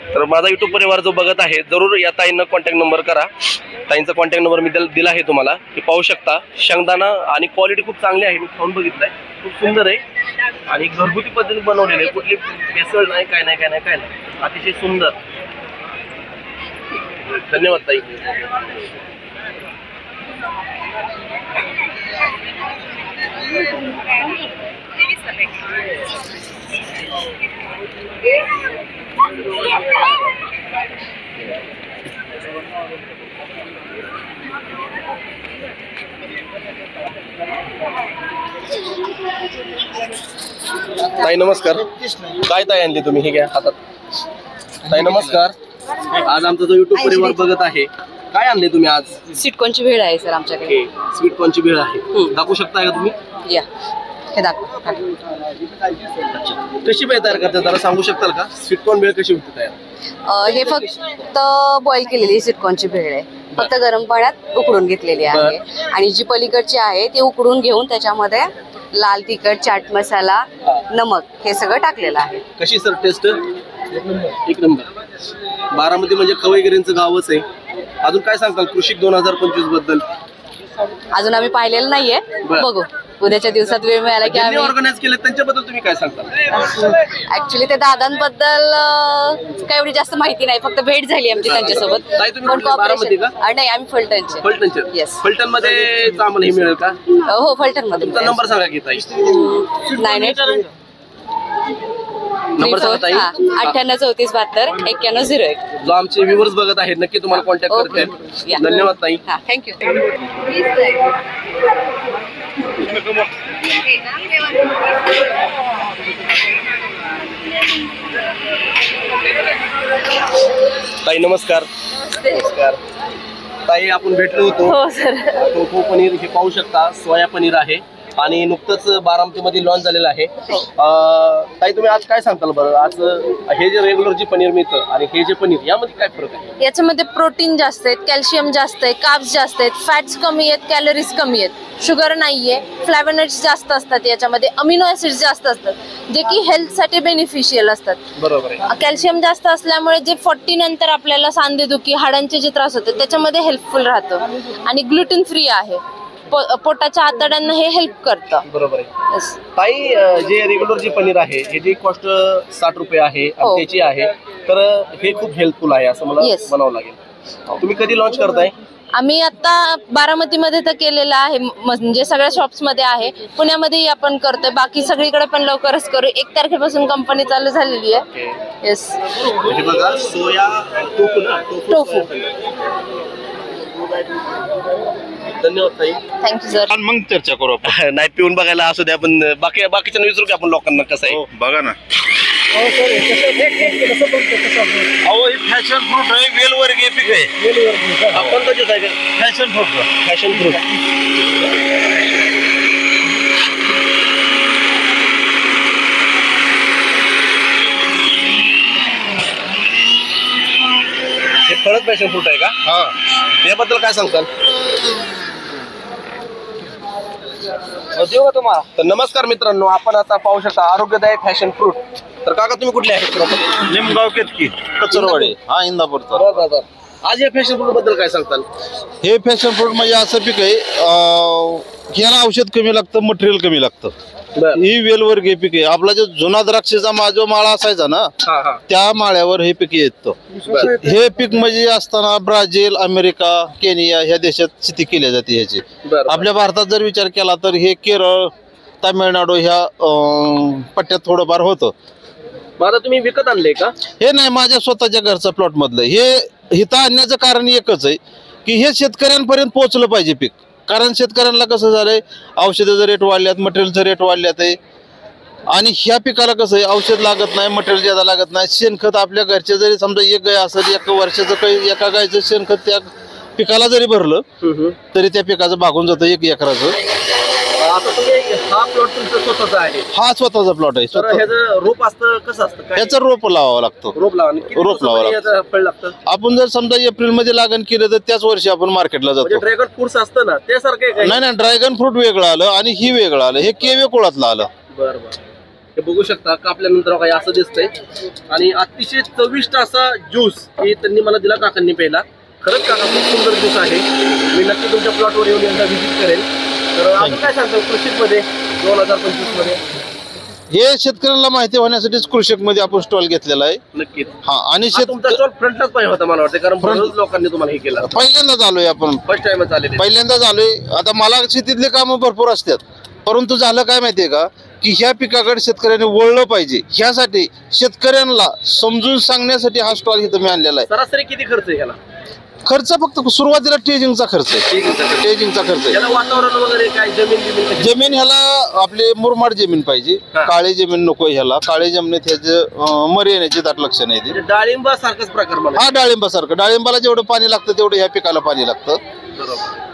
A: तर माझा युट्यूब परिवार जो बघत आहे जरूर या ताईंना कॉन्टॅक्ट नंबर करा. ताईंचा कॉन्टॅक्ट नंबर मी दिला आहे तुम्हाला, हे पाहू शकता. शेंगदाणा आणि क्वालिटी खूप चांगली आहे, मी खाऊन बघितलंय, खूप सुंदर आहे आणि घरगुती पद्धतीने बनवलेलं आहे. कुठली भेसळ नाही, काय नाही, अतिशय सुंदर. धन्यवाद ताई. ताई नमस्कार. काय ताई आणली तुम्ही? हे घ्या हातात. ताई नमस्कार. आज आमचा जो युट्यूब परिवार बघत आहे, काय आणले तुम्ही आज?
M: स्वीटकॉर्नची भेळ आहे सर आमच्याकडे.
A: स्वीटकॉर्नची भेळ आहे, दाखवू शकता का तुम्ही?
M: या हे दाखव.
A: कशी भेळ तयार करतात जरा सांगू शकाल का? स्वीटकॉर्न भेळ कशी होते तयार?
M: हे फक्त बॉईल केलेली स्वीटकॉर्नची भेळ आहे, फक्त गरम पाण्यात उकडून घेतलेली आहे. आणि जी पलीकडची आहे ती उकडून घेऊन त्याच्यामध्ये लाल तिखट, चाट मसाला, नमक हे सगळं टाकलेलं आहे.
A: कशी सर टेस्ट? एक नंबर. बारामती म्हणजे खवईगिरींचं गावच आहे. अजून काय सांगताल कृषिक 2025 बद्दल?
M: अजून आम्ही पाहिलेलं नाहीये, बघू उद्याच्या दिवसात वेळ मिळाला की आम्ही
A: ऑर्गनाइज केले त्यांच्याबद्दल तुम्ही काय सांगताल?
M: ऍक्च्युली ते दादांबद्दल काय एवढी जास्त माहिती नाही, फक्त भेट झाली आमची त्यांच्यासोबत. नाही आम्ही फलटणचे. येस.
A: फलटण मध्ये आम्हाला हे मिळेल का?
M: हो फलटण मध्ये.
A: तुमचा नंबर सांगा की ताई.
M: 98
A: नंबर सांगा ताई.
M: 9834729101.
A: जो आमचे व्ह्यूअर्स बघत आहेत नक्की तुम्हाला कॉन्टॅक्ट करतील. धन्यवाद ताई.
M: थँक्यू.
A: ताई नमस्कार. नमस्कार ताई, आपण भेटलो होतो.
M: हो सर.
A: टोफू पनीर हे पाहू शकता, सोया पनीर आहे आणि नुकतंच बारामतीमध्ये लॉन्च झालेलं आहे. ताई तुम्ही आज काय सांगताल बरं? आज हे जे रेग्युलर जे पनीर मिळतं आणि हे जे पनीर यामध्ये काय फरक आहे?
D: याच्यामध्ये प्रोटीन जास्त आहेत, कॅल्शियम जास्त आहे, कार्ब्स जास्त आहेत, फॅट्स कमी आहेत, कॅलरीज कमी आहेत, शुगर नाहीये, फ्लॅव्होनॉइड्स जास्त असतात याच्यामध्ये, अमिनो ऍसिड्स जास्त असतात जे की हेल्थसाठी बेनिफिशियल असतात.
A: बरोबर आहे.
D: कॅल्शियम जास्त असल्यामुळे जे 40 नंतर आपल्याला सांधेदुखी, हाडांचे जे त्रास होतात त्याच्यामध्ये हेल्पफुल राहतं. आणि ग्लुटेन फ्री आहे, पोटाच्या आतड्यांना हे हेल्प करतं.
A: बरोबर आहे. ताई जे रेग्युलर जे पनीर आहे ह्याची कॉस्ट 60 रुपये आहे आणि त्याची आहे, तर हे खूप हेल्पफुल आहे असं मला म्हणावं लागेल. तुम्ही कधी लॉन्च करताय?
D: आम्ही आता बारामतीमध्ये तर केलेलं आहे, म्हणजे सगळ्या शॉप्स मध्ये आहे, पुण्यामध्येही आपण करतोय, बाकी सगळीकडे पण लवकरच करू. 1 तारखेपासून कंपनी चालू झालेली आहे. येस.
A: बघा सोया टोफू ना,
D: टोफू.
A: धन्यवाद ताई.
D: Thank you sir.
N: मग चर्चा करू आपण.
A: नाही पिऊन बघायला असू द्या, पण बाकीच्या विचारू की आपण लोकांना कसं आहे.
N: बघा ना. अहो हे फॅशन फ्रूट आहे, वेलवर्गीय पीक आहे.
A: आपण कधीच आहे
N: फॅशन फ्रूट.
A: Fashion fruit. हे खरंच फॅशन फ्रूट आहे का?
N: हा.
A: याबद्दल काय सांगताल?
E: देऊ का तुम्हाला?
A: तर नमस्कार मित्रांनो, आपण आता पाहू शकता आरोग्यदायक फॅशन फ्रूट. तर काका तुम्ही कुठले आहेत?
N: निमगाव केतकी, कचरवाडी. हा इंदापूरचा.
A: आज या फॅशन फ्रूट बद्दल काय सांगताल?
N: हे फॅशन फ्रूट म्हणजे असं पीक आहे, ह्याला औषध कमी लागतं, मटेरियल कमी लागतं. ही वेलवर्गीय पीक आहे. आपला जो जुना द्राक्षाचा जो माळा असायचा ना, त्या माळ्यावर हे पीक येतं. हे पीक म्हणजे असताना ब्राझील, अमेरिका, केनिया ह्या देशात शेती केली जाते ह्याची. आपल्या भारतात जर विचार केला तर हे केरळ, तामिळनाडू ह्या पट्ट्यात थोडंफार होतं.
A: आता तुम्ही विकत आणले का?
N: हे नाही, माझ्या स्वतःच्या घरचा प्लॉट मधलं. हे इथं आणण्याचं कारण एकच आहे की हे शेतकऱ्यांपर्यंत पोहोचलं पाहिजे पीक. कारण शेतकऱ्यांना कसं झालंय, औषधाचा रेट वाढल्यात, मटेरियलचा रेट वाढल्यात आहे. आणि ह्या पिकाला कसं आहे, औषध लागत नाही, मटेरियल ज्यादा लागत नाही. शेणखत आपल्या घरच्या जरी समजा एक गाय असेल, एक वर्षाचं काही एका गायचं शेणखत त्या पिकाला जरी भरलं तरी त्या पिकाचं भागून जातं 1 एकराचं.
A: आता तुम्ही हा प्लॉट तुमचा स्वतःचा आहे?
N: हा स्वतःचा प्लॉट आहे.
A: तर ह्याचं रोप असतं कसं असतं काय?
N: ह्याचं रोप लावावं लागतं.
A: रोप लावावं
N: लागतं.
A: फळ लागतं.
N: आपण जर समजा एप्रिल मध्ये लागण केलं तर त्याच वर्षी आपण मार्केटला जातो.
A: ड्रॅगन फ्रूट्स असतं ना ते सारखं?
N: नाही, ड्रॅगन फ्रूट वेगळं आलं आणि ही वेगळं आलं. हे केवे कुळातलं आलं.
A: बरं. हे बघू शकता कापल्यानंतर काही असं दिसतंय आणि अतिशय चविष्ट असा ज्यूस हे त्यांनी मला दिला काकांनी प्यायला. खरंच काका खूप सुंदर ज्यूस आहे. मी नक्की तुमच्या प्लॉटवर येऊन एकदा व्हिजिट करेन. तर आपण काय सांगतो कृषीमध्ये 2025 मध्ये?
N: हे शेतकऱ्यांना माहिती होण्यासाठीच कृषक मध्ये आपण स्टॉल घेतलेला आहे.
A: नक्कीच.
N: हा, आणि
A: तुमचा स्टॉल फ्रंटलाच पाहिजे होता मला वाटतं, कारण बऱ्याच लोकांनी तुम्हाला हे केलं.
N: पहिल्यांदाच आलोय आपण.
A: फर्स्ट टाइमच आलेले.
N: पहिल्यांदाच आलोय. आता मला शेतीतले कामं भरपूर असतात, परंतु झालं काय माहितीये का की ह्या पिकाकडे शेतकऱ्यांनी वळलं पाहिजे. ह्यासाठी शेतकऱ्यांना समजून सांगण्यासाठी हा स्टॉल इथं मी आणलेला आहे.
A: सरासरी किती खर्च आहे ह्याला?
N: खर्च फक्त सुरुवातीला टेजिंगचा खर्च आहे. टेजिंगचा खर्च आहे.
A: याला वातावरण वगैरे काय
N: जमीन ह्याला आपले मुरमाड जमीन पाहिजे, काळी जमीन नको ह्याला. काळी जमिनीत ह्याचं मर येण्याची दाट लक्षण आहे.
A: डाळिंबा सारखंच प्रकार मला?
N: हा, डाळिंबासारखं. डाळिंबाला जेवढं पाणी लागतं तेवढं ह्या पिकाला पाणी लागतं.
A: बरोबर.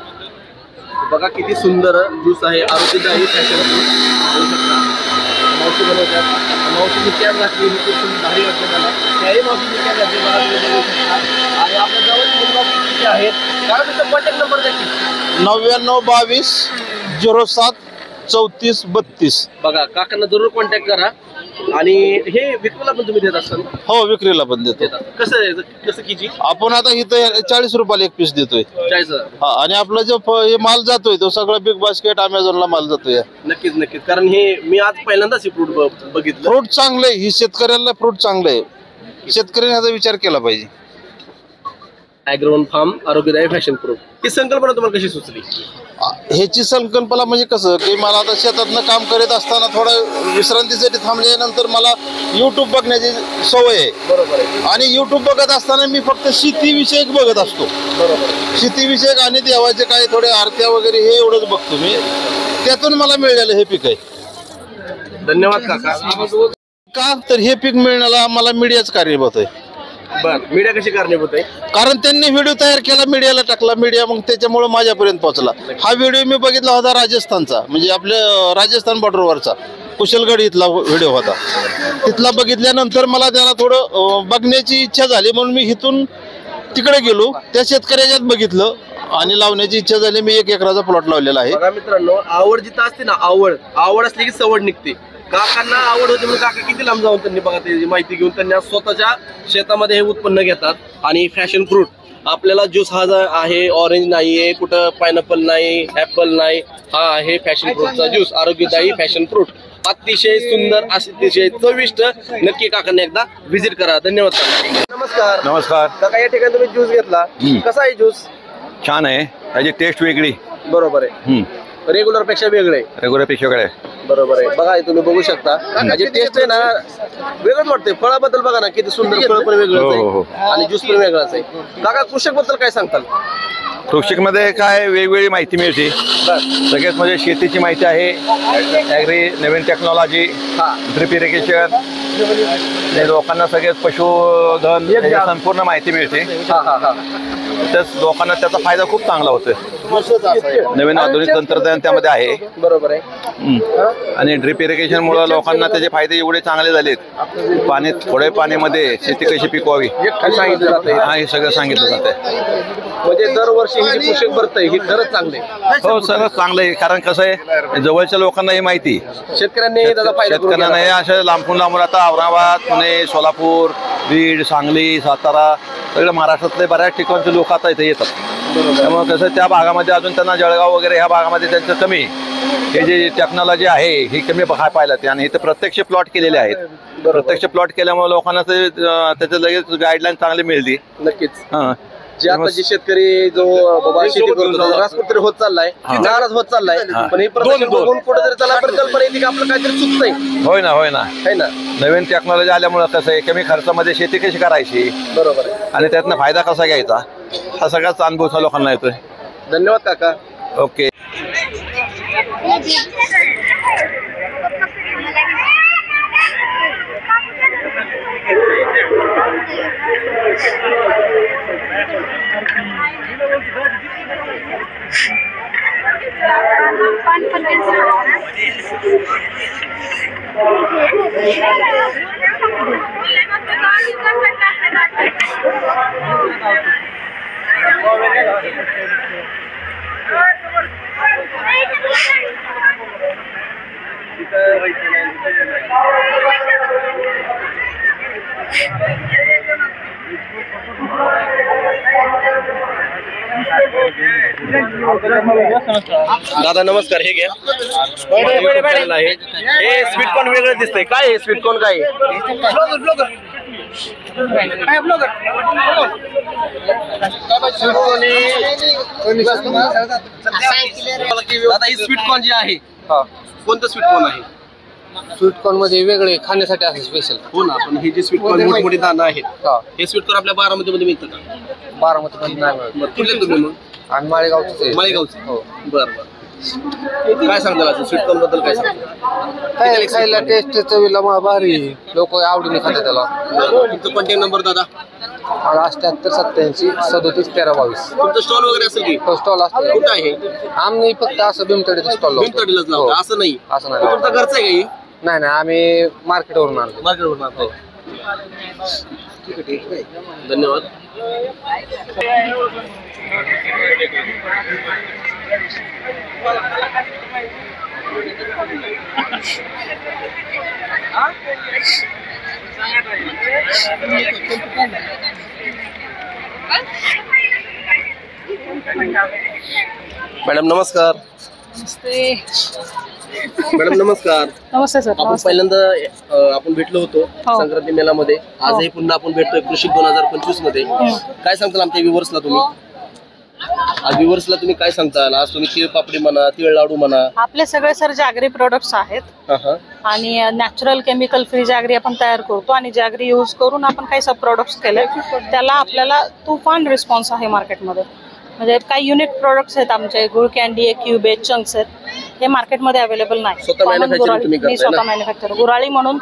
A: बघा किती सुंदर ज्यूस आहे. आरोग्यदायी मावशी बनवतात. मावशीची कॅब घातली भारी वाटतं मला. त्याही मावशीची कॅब घातली आणि आपल्या जवळ आहेत. कारण तुमचा कॉन्टॅक्ट नंबर द्या.
N: 9922 07 34 32.
A: बघा काकांना जरूर कॉन्टॅक्ट करा. आणि हे विक्रीला पण तुम्ही देत असता?
N: हो, विक्रीला पण देतो.
A: कसं किती?
N: आपण आता इथं 40 रुपयाला 1 पीस देतोय.
A: 40.
N: हा, आणि आपला जो हे माल जातोय तो सगळा बिग बास्केट अमेझॉनला माल जातोय.
A: नक्कीच. कारण हे मी आज पहिल्यांदाच फ्रूट बघितलं.
N: फ्रूट चांगलं आहे. ही शेतकऱ्यांना फ्रूट चांगलं आहे. शेतकऱ्यांनी याचा विचार केला पाहिजे.
A: ॲग्रोवन फार्म आरोग्यदायी फॅशन फ्रूट ही संकल्पना तुम्हाला कशी सुचली?
N: ह्याची संकल्पना म्हणजे कसं की मला आता शेतातनं काम करत असताना थोडं विश्रांतीसाठी थांबल्यानंतर मला युट्यूब बघण्याची सवय आहे.
A: बरोबर आहे.
N: आणि युट्यूब बघत असताना मी फक्त शेतीविषयक बघत असतो.
A: बरोबर.
N: शेतीविषयक आणि देवाचे काही थोडे आरत्या वगैरे हे एवढंच बघतो मी. त्यातून मला मिळालेलं हे पीक आहे.
A: धन्यवाद काका.
N: का तर हे पीक मिळण्याला मला मीडियाच कारणीभूत आहे.
A: बर, मीडिया कशी कारणीभूत आहे?
N: कारण त्यांनी व्हिडिओ तयार केला, मीडियाला टाकला, मीडिया मग त्याच्यामुळे माझ्यापर्यंत पोहोचला. हा व्हिडिओ मी बघितला होता राजस्थानचा, म्हणजे आपल्या राजस्थान बॉर्डरवरचा कुशलगड इथला व्हिडिओ होता. तिथला बघितल्यानंतर मला त्याला थोडं बघण्याची इच्छा झाली, म्हणून मी इथून तिकडे गेलो. त्या शेतकऱ्याच्यात बघितलं आणि लावण्याची इच्छा झाली. मी 1 एकराचा प्लॉट लावलेला आहे.
A: बघा मित्रांनो, आवड जिथं असते ना, आवड असली की सवड निघते. काकांना आवड होती म्हणून काका किती लांब जाऊन त्यांनी बघा त्याची माहिती घेऊन त्यांनी स्वतःच्या शेतामध्ये हे उत्पन्न घेतात. आणि फॅशन फ्रूट आपल्याला ज्यूस हा आहे, ऑरेंज नाहीये, कुठं पायनॅपल नाही, ऍपल नाही, हा आहे फॅशन फ्रूटचा ज्यूस. आरोग्यदायी फॅशन फ्रूट अतिशय सुंदर, अतिशय चविष्ट. नक्की काकांनी एकदा व्हिजिट करा. धन्यवाद काका. नमस्कार.
O: नमस्कार
A: काका, या ठिकाणी तुम्ही ज्यूस घेतला, कसा आहे ज्यूस?
O: छान आहे. त्याची टेस्ट वेगळी.
A: बरोबर आहे. रेग्युलर पेक्षा वेगळे.
O: रेग्युलर पेक्षा वेगळे.
A: बरोबर आहे. बघा तुम्ही बघू शकता त्याची टेस्ट आहे ना वेगळंच वाटते. फळाबद्दल बघा ना किती सुंदर फळ पण वेगळंच आहे आणि ज्यूस पण वेगळाच आहे. काका, कृषक बद्दल काय सांगताल?
O: कृषिक मध्ये काय वेगवेगळी माहिती मिळते. सगळ्यात म्हणजे शेतीची माहिती आहे, ॲग्री नवीन टेक्नॉलॉजी, ड्रिप इरिगेशन, लोकांना सगळ्यात पशुधन संपूर्ण माहिती मिळते. त्याच लोकांना त्याचा फायदा खूप चांगला होतोय. नवीन आधुनिक तंत्रज्ञान त्यामध्ये आहे.
A: बरोबर आहे.
O: आणि ड्रिप इरिगेशन मुळे लोकांना त्याचे फायदे एवढे चांगले झालेत. पाणी थोड्या पाण्यामध्ये शेती कशी पिकवावी
A: सांगितलं जातं.
O: हा, हे सगळं सांगितलं जातंय.
A: म्हणजे दरवर्षी हे जे कृषक भरतंय हे खरंच चांगले.
O: हो, सगळं चांगलं आहे. कारण कसं आहे, जवळच्या लोकांना ही माहिती,
A: शेतकऱ्यांनी त्याचा फायदा
O: शेतकऱ्यांना हे अशा लांबून आता औरंगाबाद, पुणे, सोलापूर, बीड, सांगली, सातारा सगळं महाराष्ट्रातले बऱ्याच ठिकाणचे लोक आता इथे येतात. त्यामुळे कसं त्या भागामध्ये अजून त्यांना जळगाव वगैरे ह्या भागामध्ये त्यांचं कमी, हे जे टेक्नॉलॉजी आहे ही कमी पाहायला ते. आणि इथे प्रत्यक्ष प्लॉट केलेले आहेत. प्रत्यक्ष प्लॉट केल्यामुळे लोकांना त्याचे लगेच गाईडलाईन चांगली मिळते.
A: नक्कीच. जे आता जे शेतकरी जो बाबा शेती करतो रास कुठेतरी होत चाललाय, नाराज होत चाललाय, पण हे प्रदर्शन बघून कुठेतरी त्याला पण कल्पना येते की आपलं काहीतरी चुकतंय.
O: होय ना. नवीन टेक्नॉलॉजी आल्यामुळे कसं आहे, कमी खर्चामध्ये शेती कशी करायची,
A: बरोबर आहे,
O: आणि त्यातनं फायदा कसा घ्यायचा, हा सगळ्याच अनुभव लोकांना येतोय.
A: धन्यवाद काका. ओके. दादा नमस्कार. हे घ्या. चॅनल आहे. हे स्वीट कॉर्न वेगळं दिसतंय. काय आहे स्वीट कॉर्न? काय दादा ही स्वीट कॉर्न जी आहे कोणतं स्वीट कॉर्न आहे?
P: स्वीट कॉर्न मध्ये वेगळे खाण्यासाठी आहे स्पेशल.
A: हो ना, पण हे जे स्वीट कॉर्न मोठी दाणं आहेत हे स्वीट कॉर्न आपल्या बारामतीमध्ये मिळतं का?
P: बारामतीमध्ये नाही मिळत.
A: कुठले तुम्ही मग?
P: आणि माळेगावचे.
A: माळेगावचे. हो बरं बरं. काय सांगताल स्वीट कॉर्न बद्दल? काय सांगताल?
P: काय खायला टेस्ट चवीला भारी, लोक आवडीने खातात त्याला.
A: तुमचा कॉन्टॅक्ट नंबर दादा?
P: 8887 37 13 22.
A: तुमचं स्टॉल वगैरे असेल की?
P: स्टॉल असतो.
A: कुठं आहे?
P: आम्ही फक्त असं भीमतडीचं स्टॉल लावतो.
A: भीमतडीलाच लावतो असं नाही?
P: असं नाही.
A: तुमचा घरचं आहे काही?
P: नाही नाही, आम्ही मार्केटवरून आणतो.
A: मार्केटवरून आणतो. ठीक आहे ठीक आहे, धन्यवाद. मॅडम नमस्कार. मॅडम नमस्कार.
Q: नमस्ते सर.
A: आपण पहिल्यांदा आपण भेटलो होतो संक्रांती मेळामध्ये. आजही पुन्हा आपण भेटतोय कृषी 2025 मध्ये. काय सांगताल आमच्या व्ह्युअर्सला तुम्ही? आज व्ह्युअर्सला तुम्ही काय सांगताल? आज तुम्ही तीळ पापडी म्हणा, तीळ लाडू म्हणा,
Q: आपले सगळे सर जॅगरी प्रोडक्ट्स आहेत आणि नॅचरल केमिकल फ्री जॅगरी आपण तयार करतो आणि जॅगरी यूज करून आपण काही सब प्रोडक्ट्स केले. त्याला आपल्याला तुफान रिस्पॉन्स आहे मार्केटमध्ये. म्हणजे काही युनिक प्रोडक्ट्स आहेत आमचे. गुळ कॅन्डी आहे, क्यूब आहे, चंक्स आहेत. हे मार्केटमध्ये अवेलेबल नाही. मी स्वतः मॅन्युफॅक्चर. गुराळी म्हणून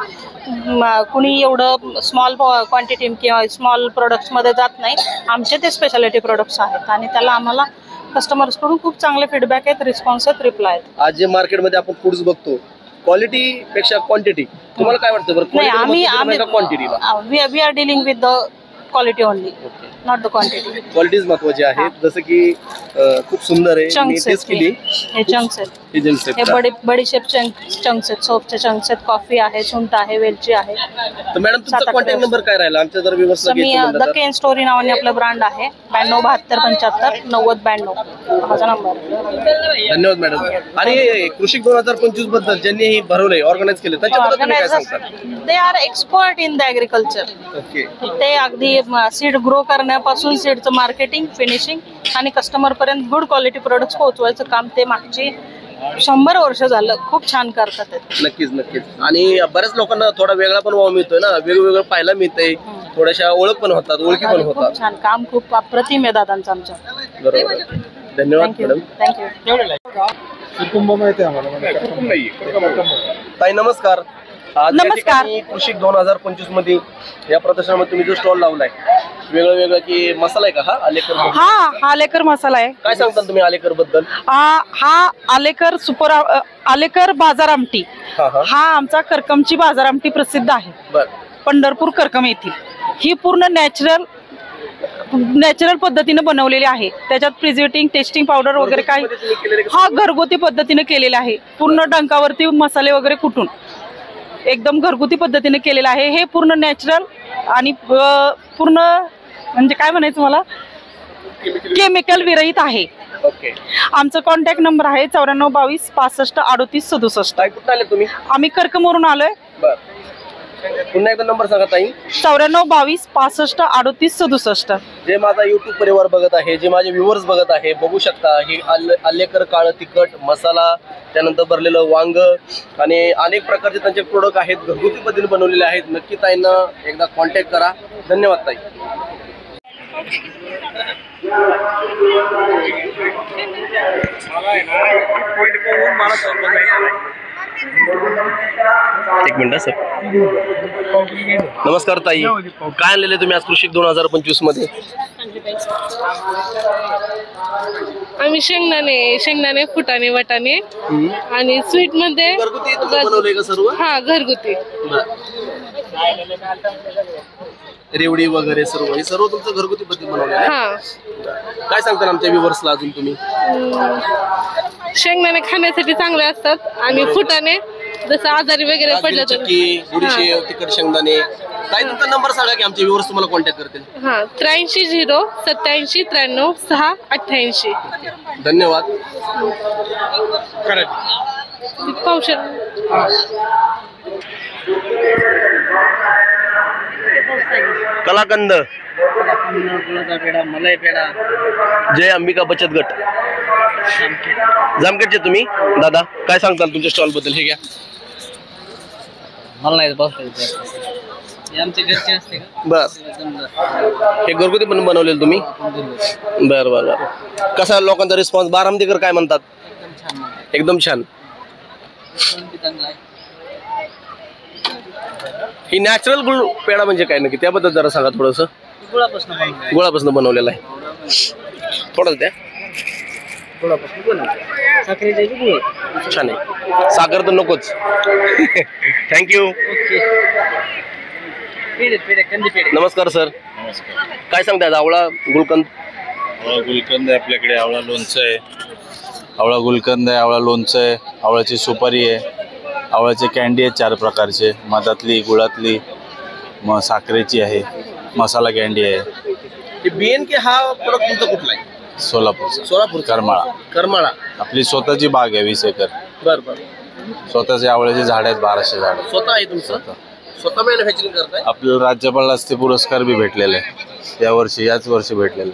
Q: कुणी एवढं स्मॉल क्वांटिटी किंवा स्मॉल प्रोडक्ट्समध्ये जात नाही. आमचे ते स्पेशालिटी प्रोडक्ट्स आहेत आणि त्याला आम्हाला कस्टमर्सकडून खूप चांगले फीडबॅक आहेत, रिस्पॉन्स आहेत, रिप्लाय आहेत.
A: आज जे मार्केटमध्ये आपण फूड्स बघतो क्वालिटी पेक्षा क्वांटिटी, तुम्हाला काय वाटतं बरं?
Q: नाही, आम्ही
A: क्वांटिटीला
Q: we are dealing with the quality only, not the quantity.
A: Quality's महत्वाची आहे. जसं की खूप सुंदर आहे. मी टेस्ट केली.
Q: हे चंक्स आहेत. हे बडीशेप चंक्स आहेत, सोपचे चंक्स आहेत, कॉफी आहे, सुंठ आहे, वेलची आहे.
A: तर मॅडम तुमचा कॉन्टॅक्ट नंबर काय राहिला आमच्या जर व्यवस्था?
Q: मी द केन स्टोरी नावाने आपलं ब्रँड आहे. 92 72 75 90 92 माझा नंबर.
A: धन्यवाद मॅडम. आणि कृषी 2025 बद्दल ज्यांनी हे भरवलंय, ऑर्गनाइज केले, त्याच्याबद्दल तुम्ही काय सांगता?
Q: They are expert in the agriculture.
A: Okay.
Q: ते अगदी सीड ग्रो करण्यापासून सीडचं मार्केटिंग, फिनिशिंग आणि कस्टमर पर्यंत गुड क्वालिटी प्रोडक्ट्स पोहोचवायचं काम ते मागची 100 वर्ष झालं खूप छान करतात.
A: नक्कीच नक्कीच. आणि बऱ्याच लोकांना थोडा वेगळा पण वाव मिळतोय ना, वेगवेगळं पाहायला मिळतंय, थोड्याशा ओळख पण होतात, ओळखी पण होतात.
Q: छान काम, खूप अप्रतिम आहे दादांचं आमच्या.
A: बरोबर. धन्यवाद मॅडम.
Q: थँक्यू.
P: कुटुंब माहिती आहे आम्हाला.
A: ताई नमस्कार. आज
Q: नमस्कार.
A: कृषी 2025 मध्ये या प्रदर्शनामध्ये तुम्ही जो स्टॉल लावलाय वेगळं वेगळं की मसाला आहे का? हा आलेकर.
Q: हा आलेकर मसाला आहे.
A: काय सांगता तुम्ही आलेकर बद्दल?
Q: हा आलेकर सुपर आलेकर बाजार आमटी हा आमचा करकमची बाजार आमटी प्रसिद्ध आहे. पंढरपूर करकम येथील. ही पूर्ण नॅचरल पद्धतीने बनवलेली आहे. त्याच्यात प्रिझर्वेटिंग, टेस्टिंग पावडर वगैरे काही हा घरगुती पद्धतीने केलेला आहे. पूर्ण डंकावरती मसाले वगैरे कुटून एकदम घरगुती पद्धतीने केलेलं आहे. हे पूर्ण नॅचरल आणि पूर्ण म्हणजे काय म्हणायचं मला, केमिकल विरहित आहे. आमचा कॉन्टॅक्ट नंबर आहे 94 22 65 38 67.
A: कुठे आले तुम्ही?
Q: आम्ही करकमवरून आलोय.
A: पुन्हा एकदा नंबर सांगा ताई.
Q: 94 22 65 38 67.
A: जे माझा युट्यूब परिवार बघत आहे, जे माझे व्ह्युअर्स बघत आहे, बघू शकता हे आलेकर काळं तिखट मसाला, त्यानंतर भरलेलं वांग आणि अनेक प्रकारचे त्यांचे प्रोडक्ट आहेत, घरगुती पद्धतीने बनवलेले आहेत. नक्की ताईंना एकदा कॉन्टॅक्ट करा. धन्यवाद ताई. एक मिनिट सर. नमस्कार ताई, काय आणलेले तुम्ही आज कृषी 2025 मध्ये?
R: आम्ही शेंगदाणे फुटाणे वाटाणे आणि स्वीट मध्ये हा घरगुती
A: रेवडी वगैरे सर्व हे सर्व तुमचं घरगुती पद्धतीने बनवलं आहे?
R: हा.
A: काय सांगता आमच्या व्ह्यूअर्सला अजून तुम्ही?
R: शेंगदाणे खाण्यासाठी चांगले असतात आणि फुटाणे जसं आजारी वगैरे पडलं तर
A: गुडीशेव, तिखट शेंगदाणे. ताई तुमचा नंबर सांगा की आमचे व्ह्यूअर्स तुम्हाला कॉन्टॅक्ट करतील.
R: हा 83 087 93 6 88.
A: धन्यवाद.
R: पावशे
A: कलाकंद,
F: मलाई पेढा,
A: जय अंबिका बचत गट जामखेडचे तुम्ही दादा, काय सांगताल तुमच्या स्टॉल बद्दल? हे घ्या.
F: मला नाही आमच्या घरचे असते का?
A: बर, हे घरगुती पण बनवलेलं तुम्ही? बर बर बर. कसा लोकांचा रिस्पॉन्स? बारामतीकर काय म्हणतात? एकदम छान. ही नॅचरल गुळ पेढा म्हणजे काय नक्की त्याबद्दल जरा सांगा थोडस. गुळापासून बनवलेला आहे. थोडं द्या. छान आहे. साखर तर नकोच. थँक्यू. नमस्कार सर, काय सांगताय? आवळा गुलकंद.
S: गुलकंद आहे आपल्याकडे, आवळा लोणचं आहे, आवळा गुलकंद आहे, आवळा लोणचं आहे, आवळ्याची सुपारी आहे, आवळ्याचे कॅन्डी आहे 4 प्रकारचे, मधातली, गुळातली, मग साखरेची आहे, मसाला कॅन्डी आहे.
A: BNK हा प्रोडक्ट तुमचा कुठला आहे?
S: सोलापूर
A: करमाळा.
S: आपली स्वतःची बाग आहे 20 एकर.
A: बर बर.
S: स्वतःचे आवळ्याचे झाड आहेत 1200 झाड.
A: स्वतः आहे तुमचं? स्वतः मॅन्युफॅक्चरिंग करताय?
S: आपल्याला राज्यपाल ते पुरस्कार बी भेटलेले आहे याच वर्षी भेटलेले.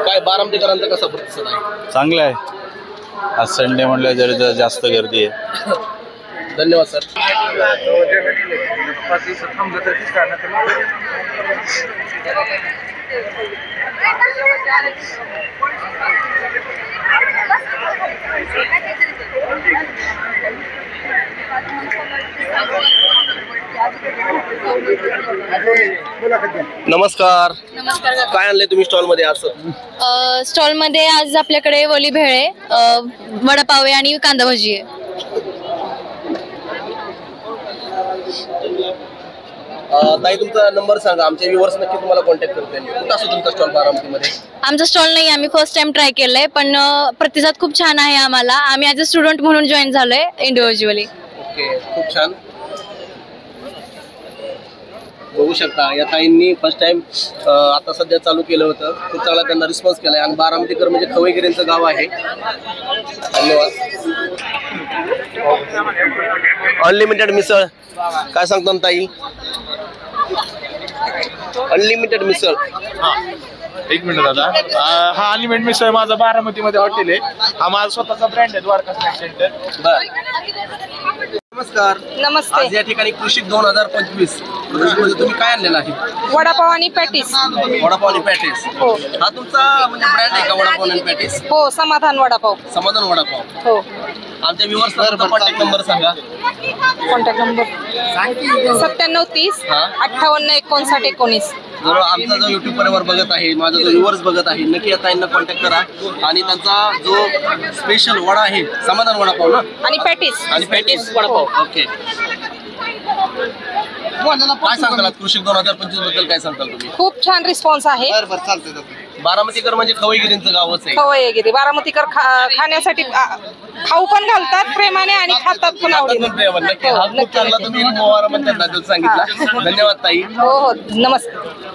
A: काय बारामतीकरांचा कसा प्रतिसाद आहे?
S: चांगलं आहे. आज संडे म्हटलं जरा जास्त गर्दी आहे.
A: धन्यवाद सर. नमस्कार. काय आणले तुम्ही स्टॉल मध्ये आज?
T: स्टॉल मध्ये आज आपल्याकडे वली भेळ आहे, वडापाव आहे आणि कांदा भजी आहे.
A: ताई तुमचा नंबर सांगा, आमचे व्ह्यूअर्स नक्की तुम्हाला कॉन्टॅक्ट करतील. कुठं असतो तुमचा स्टॉल बारामतीमध्ये?
T: आमचा स्टॉल नाही, आम्ही फर्स्ट टाइम ट्राय केलंय, पण प्रतिसाद खूप छान आहे आम्हाला. आम्ही ॲज अ स्टुडंट म्हणून जॉईन झालोय इंडिव्हिज्युअली.
A: ओके, खूप छान. बघू शकता या ताईंनी फर्स्ट टाइम आता सध्या चालू केलं होतं. खूप चांगला त्यांना रिस्पॉन्स केलाय आणि बारामतीकर म्हणजे खवईगिरींचं गाव आहे. धन्यवाद. अनलिमिटेड मिसळ काय सांगतो ताई? अनलिमिटेड मिसळ.
U: एक मिनिट दादा. हा अनलिमिटेड मिसळ माझा बारामतीमध्ये हॉटेल आहे. हा माझा स्वतःचा ब्रँड आहे, द्वारका स्नॅक सेंटर.
A: नमस्कार.
H: नमस्ते.
A: आज या ठिकाणी कृषी 2025 प्रदर्शनमध्ये तुम्ही काय आणलेलं आहे?
H: वडापाव आणि पॅटीस.
A: वडापाव आणि पॅटीस.
H: हो.
A: हा तुमचा म्हणजे ब्रँड आहे का वडापाव आणि पॅटीस?
H: हो, समाधान वडापाव.
A: समाधान वडापाव.
H: हो.
A: आमच्या व्ह्यूअर्सला कॉन्टॅक्ट नंबर सांगा.
H: Contact number 9730 58 59 19.
A: जर आमचा जो युट्यूब परिवार बघत आहे, माझा जो व्ह्यूअर्स बघत आहे, नक्की या ताईंना कॉन्टॅक्ट करा. आणि त्यांचा जो स्पेशल वडा आहे समाधान वडापाव ना,
H: आणि पॅटीस.
A: आणि पॅटीस वडापाव. ओके. काय सांगताल कृषी 2025 बद्दल? काय सांगताल तुम्ही?
H: खूप छान रिस्पॉन्स आहे.
A: बारामतीकर म्हणजे खवईगिरींचं गावच आहे.
H: खवईगिरी बारामतीकर खाण्यासाठी खाऊ पण घालतात प्रेमाने आणि खातात पण आवडीने.
A: नक्की. हा खूप चांगला तुम्ही मोहारा म्हणतात सांगितलं. धन्यवाद ताई.
H: हो हो, नमस्ते.